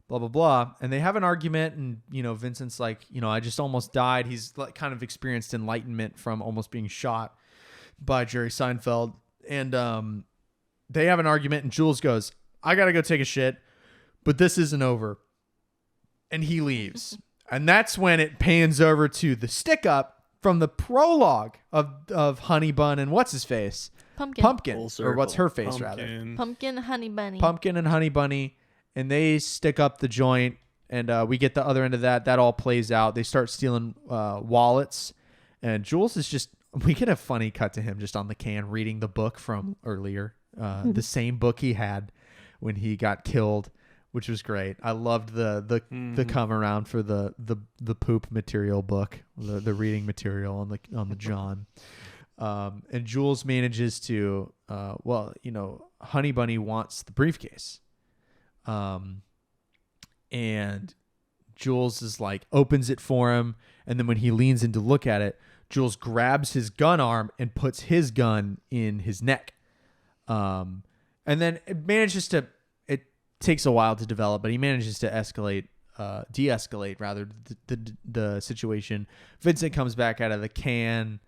Blah, blah, blah. And they have an argument, and, Vincent's like, I just almost died. He's like kind of experienced enlightenment from almost being shot by Jerry Seinfeld. And they have an argument, and Jules goes, I got to go take a shit, but this isn't over. And he leaves. And that's when it pans over to the stick up from the prologue of Honey Bun and what's his face? Pumpkin. Or what's her face, rather? Pumpkin, Honey Bunny. Pumpkin and Honey Bunny. And they stick up the joint, and we get the other end of that. That all plays out. They start stealing wallets, and Jules is just. We get a funny cut to him just on the can reading the book from earlier, the same book he had when he got killed, which was great. I loved the come around for the poop material book, the reading material on the John. And Jules manages to Honey Bunny wants the briefcase. And Jules is like opens it for him, and then when he leans in to look at it, Jules grabs his gun arm and puts his gun in his neck. And then it takes a while to develop, but he manages to de-escalate rather the situation. Vincent comes back out of the can.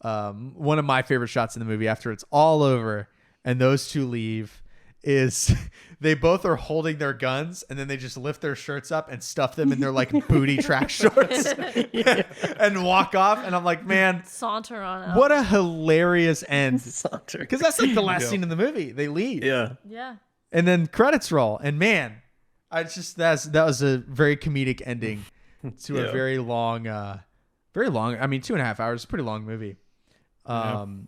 One of my favorite shots in the movie after it's all over and those two leave is they both are holding their guns, and then they just lift their shirts up and stuff them in their like booty track shorts and walk off. And I'm like, man, saunter on out. What a hilarious end. Saunter. Because that's like the last scene in the movie. They leave. Yeah. And then credits roll. And man, that was a very comedic ending to a very long, I mean, 2.5 hours, pretty long movie. I'm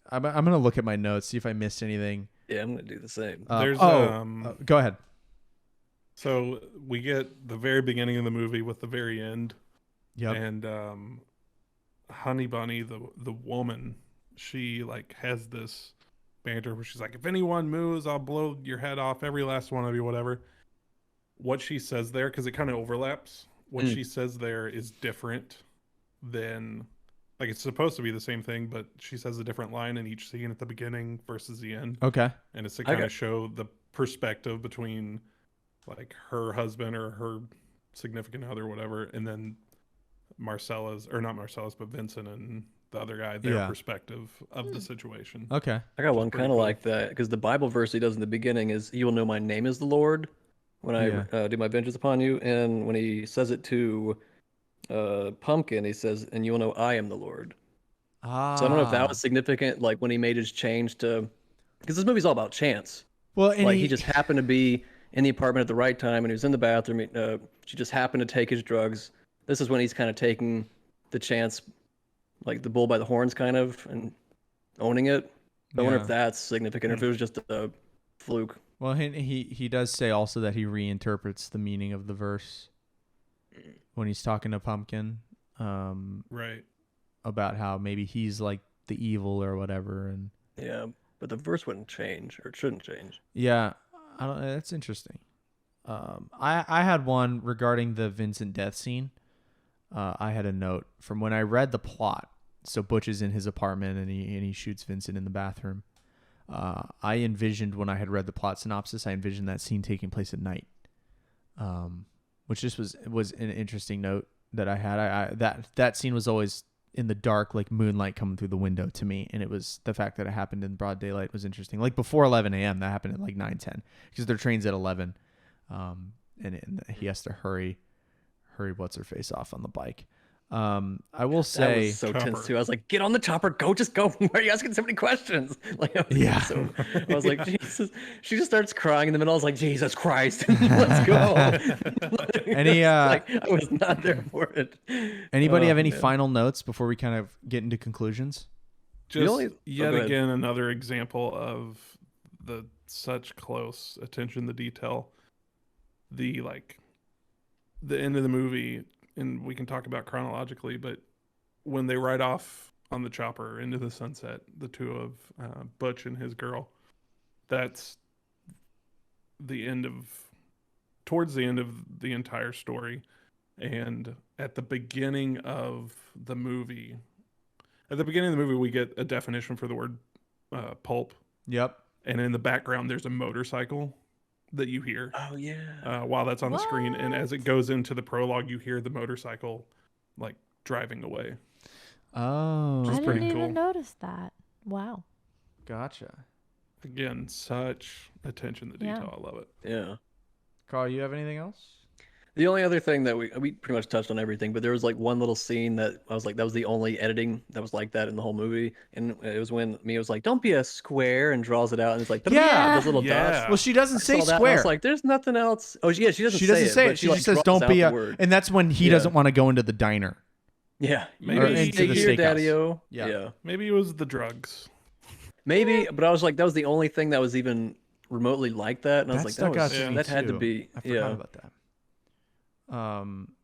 going to look at my notes, see if I missed anything. Yeah, I'm going to do the same. Go ahead. So we get the very beginning of the movie with the very end. Yep. And Honey Bunny, the woman, she like has this banter where she's like, if anyone moves, I'll blow your head off, every last one of you, whatever. What she says there, because it kind of overlaps, what she says there is different than... Like, it's supposed to be the same thing, but she says a different line in each scene at the beginning versus the end. Okay. And it's to kind of show the perspective between, like, her husband or her significant other, whatever, and then but Vincent and the other guy, their perspective of the situation. Okay. I got one kind of like that, because the Bible verse he does in the beginning is, you will know my name is the Lord when I do my vengeance upon you. And when he says it to... Pumpkin, he says, and you will know I am the Lord. So I don't know if that was significant, like when he made his change to, because this movie's all about chance. Well, and like he just happened to be in the apartment at the right time, and he was in the bathroom. She just happened to take his drugs. This is when he's kind of taking the chance, like the bull by the horns, kind of, and owning it. I wonder if that's significant, or if it was just a fluke. Well, he does say also that he reinterprets the meaning of the verse when he's talking to Pumpkin, right, about how maybe he's like the evil or whatever, and but the verse wouldn't change, or it shouldn't change. Yeah, that's interesting. I had one regarding the Vincent death scene. I had a note from when I read the plot. So Butch is in his apartment and he shoots Vincent in the bathroom. I envisioned, when I had read the plot synopsis, I envisioned that scene taking place at night. Which just was an interesting note that I had. That scene was always in the dark, like moonlight coming through the window to me. And it was the fact that it happened in broad daylight was interesting. Like before 11 a.m. That happened at like 9:10 because their train's at 11. And he has to hurry what's her face off on the bike. I will say that was so tense too. I was like, get on the chopper, just go. Why are you asking so many questions? Like, I was like, Jesus. She just starts crying in the middle. I was like, Jesus Christ, let's go. I was not there for it. Anybody have any final notes before we kind of get into conclusions? Just yet again another example of the such close attention to detail. The end of the movie, and we can talk about chronologically, but when they ride off on the chopper into the sunset, the two of Butch and his girl, that's towards the end of the entire story. And at the beginning of the movie, we get a definition for the word pulp. Yep. And in the background, there's a motorcycle that you hear. Oh yeah. While that's on the screen, and as it goes into the prologue, you hear the motorcycle like driving away. Oh, I pretty didn't cool. even notice that. Wow. Gotcha. Again, such attention to detail. I love it. Yeah. Carl, you have anything else? The only other thing that we pretty much touched on everything, but there was like one little scene that I was like, that was the only editing that was like that in the whole movie, and it was when Mia was like, "Don't be a square," and draws it out, and it's like, Yeah. those little Yeah. dots. Well, she doesn't say Saw that, and I square. was like, "There's nothing else." Oh, yeah, she doesn't. She doesn't say it. but She like, just says, draws "Don't out be the a," word. and that's when he Yeah. doesn't want to go into the diner. Yeah, Maybe Or maybe into the here, steakhouse. Daddy-O. Yeah. Yeah, Maybe it was the drugs. maybe. But I was like, that was the only thing that was even remotely like that, and I was like, stuck out to me that had to too. be. I forgot Yeah, about that.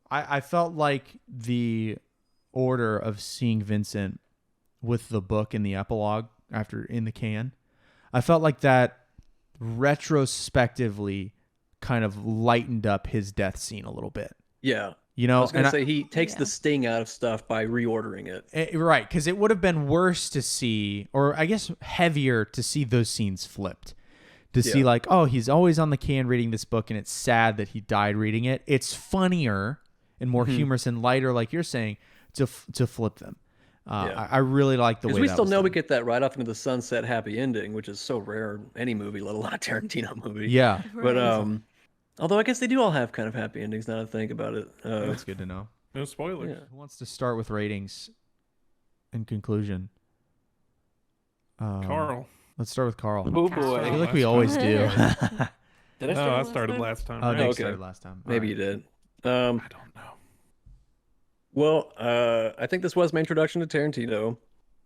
I felt like the order of seeing Vincent with the book in the epilogue after in the can, I felt like that retrospectively kind of lightened up his death scene a little bit. yeah. You I know, was gonna and say he takes Yeah. the sting out of stuff by reordering it. right, because it would have been worse to see, or I guess heavier to see those scenes flipped. To see Yeah. like, oh, he's always on the can reading this book, and it's sad that he died reading it. It's funnier and more humorous and lighter, like you're saying, to flip them. Yeah. I really like the way Because we that still was know we done. get that right off into the sunset happy ending, which is so rare in any movie, let alone a Tarantino movie. Yeah, But although I guess they do all have kind of happy endings now that I think about it. that's good to know. No spoilers. Yeah. Who wants to start with ratings and conclusion? Carl. Let's start with Carl. Oh I boy. feel like we always do. Did I No, start I last started time? last time. Oh, right? Nick Okay. started last time. Maybe you All right. did. I don't know. Well, I think this was my introduction to Tarantino.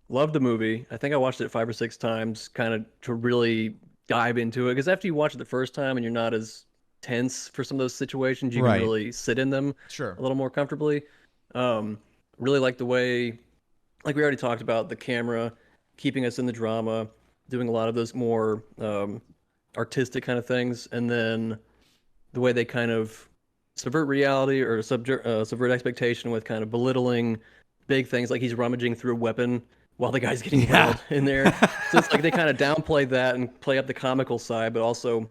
Loved the movie. I think I watched it 5 or 6 times, kind of to really dive into it. Because after you watch it the first time and you're not as tense for some of those situations, you Right. can really sit in them Sure. a little more comfortably. Really like the way, like we already talked about, the camera keeping us in the drama, doing a lot of those more artistic kind of things, and then the way they kind of subvert reality or subvert expectation with kind of belittling big things, like he's rummaging through a weapon while the guy's getting held in there. So it's like they kind of downplay that and play up the comical side, but also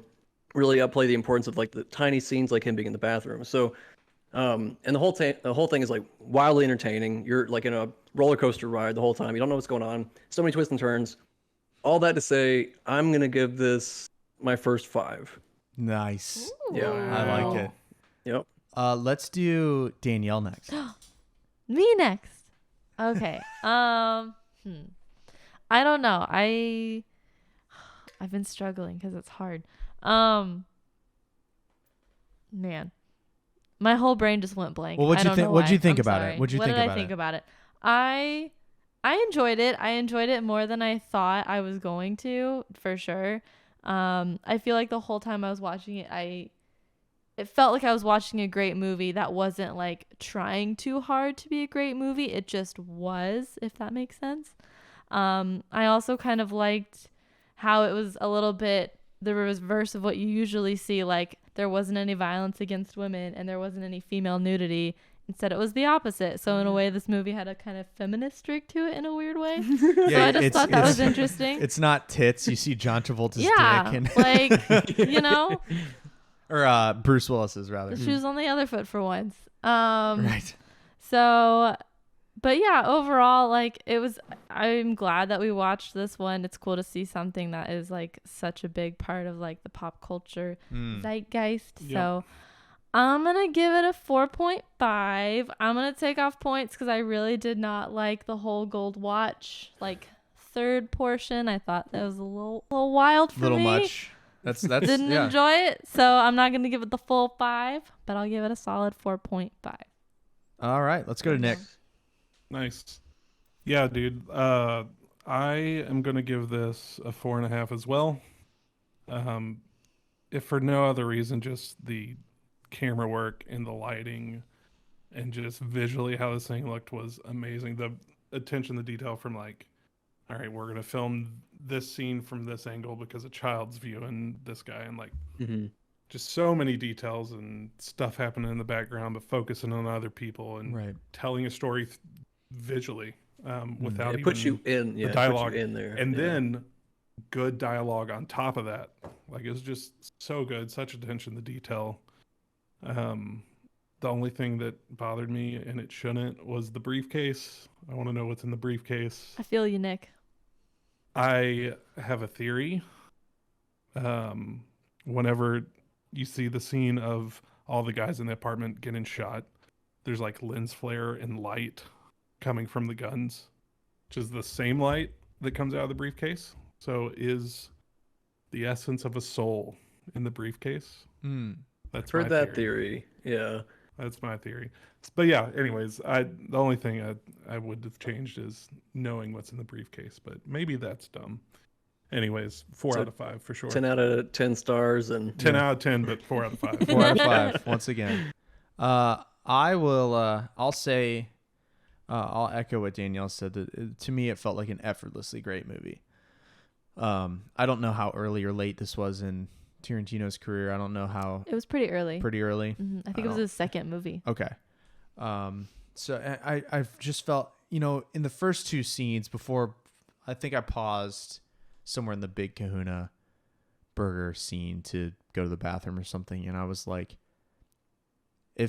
really upplay the importance of like the tiny scenes, like him being in the bathroom. So, and the whole thing is like wildly entertaining. You're like in a roller coaster ride the whole time. You don't know what's going on. So many twists and turns. All that to say, I'm gonna give this my first 5. Nice. Yeah. I like it. Yep. Let's do Danielle next. Me next. Okay. I don't know. I've been struggling because it's hard. Man, my whole brain just went blank. Well, what'd you think? What'd you think about it? What did I think about it? I enjoyed it. I enjoyed it more than I thought I was going to, for sure. I feel like the whole time I was watching it, it felt like I was watching a great movie that wasn't like trying too hard to be a great movie. It just was, if that makes sense. I also kind of liked how it was a little bit the reverse of what you usually see. Like there wasn't any violence against women and there wasn't any female nudity. Instead, it was the opposite. So in a way, this movie had a kind of feminist streak to it in a weird way. So I just thought that was interesting. It's not tits. You see John Travolta's dick. And Like, you know. Or Bruce Willis's, rather. The shoes on the other foot for once. Right. So But yeah, overall, like I'm glad that we watched this one. It's cool to see something that is like such a big part of like the pop culture zeitgeist. Yep. So I'm going to give it a 4.5. I'm going to take off points because I really did not like the whole gold watch, like third portion. I thought that was a little wild for me. Much. That's Didn't enjoy it. So I'm not going to give it the full 5, but I'll give it a solid 4.5. All right, let's go to Nick. Nice. Yeah, dude. I am gonna give this a 4.5 as well. If for no other reason, just the camera work and the lighting and just visually how this thing looked was amazing. The attention to detail from like, all right, we're gonna film this scene from this angle because a child's viewing this guy, and like just so many details and stuff happening in the background, but focusing on other people and telling a story visually without it puts you in the dialogue in there, and then good dialogue on top of that. Like it was just so good, such attention to detail. The only thing that bothered me, and it shouldn't, was the briefcase. I want to know what's in the briefcase. I feel you, Nick. I have a theory. Whenever you see the scene of all the guys in the apartment getting shot, there's like lens flare and light coming from the guns, which is the same light that comes out of the briefcase. So is the essence of a soul in the briefcase? That's heard that theory. Yeah, that's my theory. But yeah, anyways, the only thing I would have changed is knowing what's in the briefcase, but maybe that's dumb. Anyways, 4 out of 5 for sure. 10 out of 10 stars and 10 out of 10, but 4 out of 5. 4 out of 5 once again. I will. I'll say. I'll echo what Danielle said. That to me, it felt like an effortlessly great movie. I don't know how early or late this was in Tarantino's career. I don't know how. It was pretty early. Pretty early. I think it was his second movie. Okay. So I've just felt, in the first 2 scenes before, I think I paused somewhere in the Big Kahuna burger scene to go to the bathroom or something, and I was like, the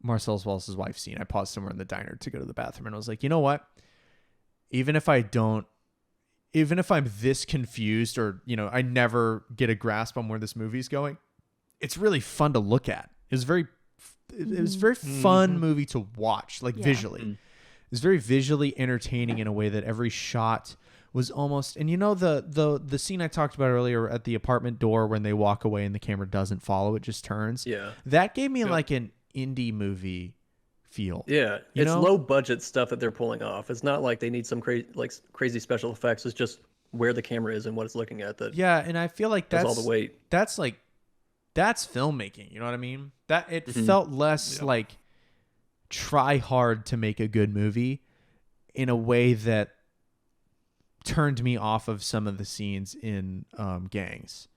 Marcellus Wallace's wife scene. I paused somewhere in the diner to go to the bathroom, and I was like, you know what? Even if I'm this confused, or I never get a grasp on where this movie's going, it's really fun to look at. It was very fun movie to watch, like visually. It's very visually entertaining in a way that every shot was almost, and the scene I talked about earlier at the apartment door when they walk away and the camera doesn't follow, it just turns. Yeah. That gave me like an indie movie feel. Yeah. It's low budget stuff that they're pulling off. It's not like they need some crazy special effects. It's just where the camera is and what it's looking at. And I feel like that's all the weight. That's filmmaking. You know what I mean? That it felt less like try hard to make a good movie in a way that turned me off of some of the scenes in Gangs.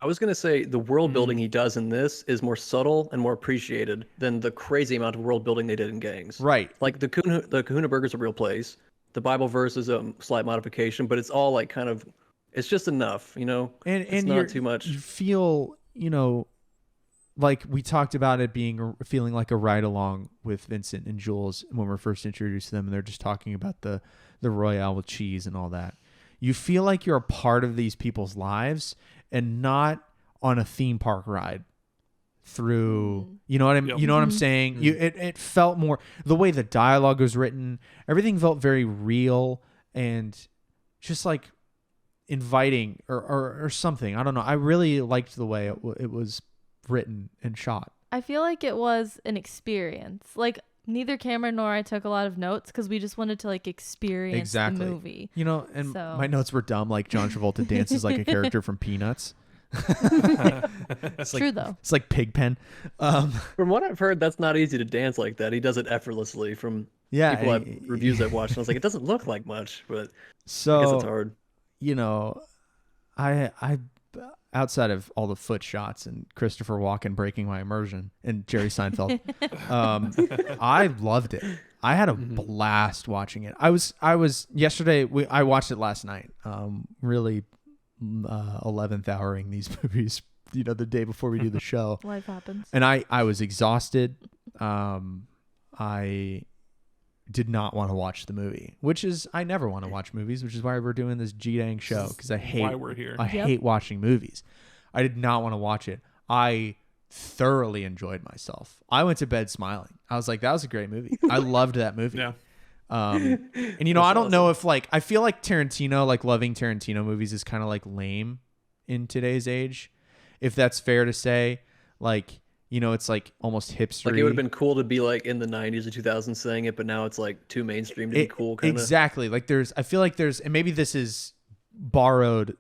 I was going to say the world building he does in this is more subtle and more appreciated than the crazy amount of world building they did in Gangs. Right. Like the Kahuna Burger's a real place. The Bible verse is a slight modification, but it's all like kind of, it's just enough, And it's not too much. You feel, like we talked about it feeling like a ride along with Vincent and Jules when we're first introduced to them, and they're just talking about the Royale with cheese and all that. You feel like you're a part of these people's lives and not on a theme park ride through, you know what I'm saying? It felt more, the way the dialogue was written, everything felt very real and just like inviting or something. I don't know. I really liked the way it was written and shot. I feel like it was an experience. Like neither Cameron nor I took a lot of notes because we just wanted to like experience the movie. My notes were dumb, like John Travolta dances like a character from Peanuts. It's true though. It's like Pigpen. From what I've heard, that's not easy to dance like that. He does it effortlessly. From reviews I've watched, and I was like, it doesn't look like much, but I guess it's hard. I outside of all the foot shots and Christopher Walken breaking my immersion and Jerry Seinfeld, I loved it. I had a blast watching it. I was yesterday. I watched it last night. Really, 11th houring these movies. The day before we do the show. Life happens. And I was exhausted. I did not want to watch the movie, which is I never want to watch movies, which is why we're doing this G-Dang show, because I hate why we're here. I hate watching movies. I did not want to watch it. I thoroughly enjoyed myself. I went to bed smiling. I was like, that was a great movie. I loved that movie. Yeah. And you know, I don't know if like I feel like Tarantino, like loving Tarantino movies is kind of like lame in today's age, if that's fair to say. Like, you know, it's like almost hipster. Like it would have been cool to be like in the 90s or 2000s saying it, but now it's like too mainstream to be cool. Kinda. Exactly. Like I feel like there's, and maybe this is borrowed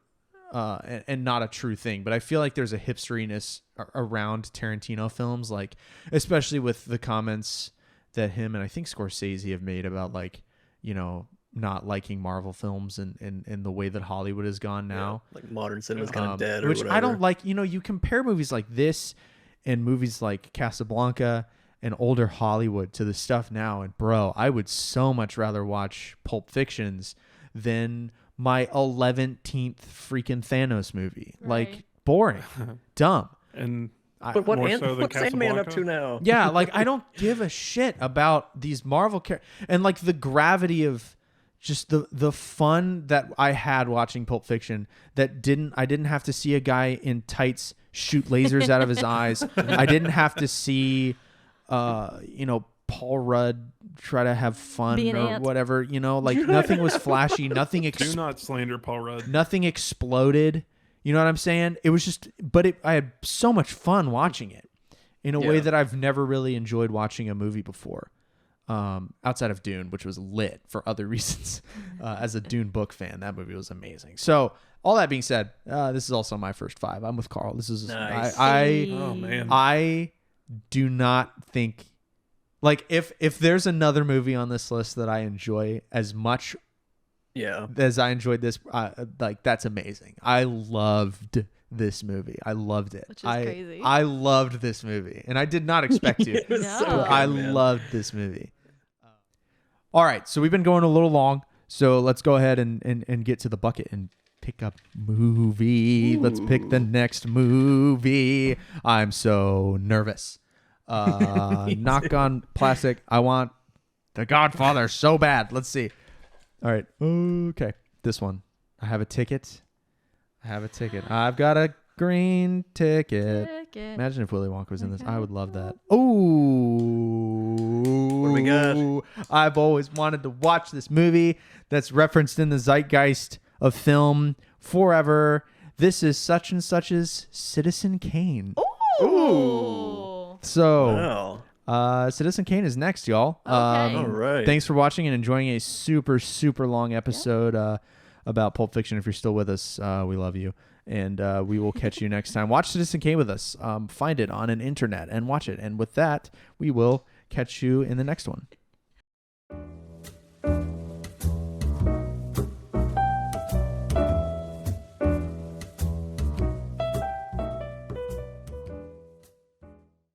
and not a true thing, but I feel like there's a hipsteriness around Tarantino films, like especially with the comments that him and I think Scorsese have made about like, you know, not liking Marvel films and the way that Hollywood has gone now. Yeah, like modern cinema's kind of dead or which whatever. I don't like. You know, you compare movies like this and movies like Casablanca and older Hollywood to the stuff now, and bro, I would so much rather watch Pulp Fictions than my 11th freaking Thanos movie. Right. Like, boring, dumb. And But what's Casablanca? Sandman up to now? Yeah, like I don't give a shit about these Marvel characters, and like the gravity of just the fun that I had watching Pulp Fiction, that I didn't have to see a guy in tights shoot lasers out of his eyes. I didn't have to see you know, Paul Rudd try to have fun Be an or ant. whatever, you know, like nothing was flashy, nothing do not slander Paul Rudd. nothing exploded. You know what I'm saying? It was just, but I had so much fun watching it in a way Yeah. that I've never really enjoyed watching a movie before. Outside of Dune, which was lit for other reasons. As a Dune book fan, that movie was amazing. So all that being said, this is also my first 5. I'm with Carl. This is Nice. Oh man. I do not think, like, if there's another movie on this list that I enjoy as much Yeah. as I enjoyed this, like, that's amazing. I loved this movie. I loved it. Which is crazy. I loved this movie, and I did not expect to. It was No. so good, I man. loved this movie. All right, so we've been going a little long, so let's go ahead and get to the bucket and pick up movie. Let's pick the next movie. I'm so nervous. Knock on plastic. I want The Godfather so bad. Let's see. All right. Okay. This one. I have a ticket. I've got a green ticket. Imagine if Willy Wonka was in this. I would love that. Oh. What do we got? I've always wanted to watch this movie that's referenced in the zeitgeist of film forever. This is such and such's Citizen Kane. Ooh. So, Wow. Citizen Kane is next, y'all. Okay. All right. Thanks for watching and enjoying a super, super long episode about Pulp Fiction. If you're still with us, we love you. And we will catch you next time. Watch Citizen Kane with us. Find it on an internet and watch it. And with that, we will catch you in the next one.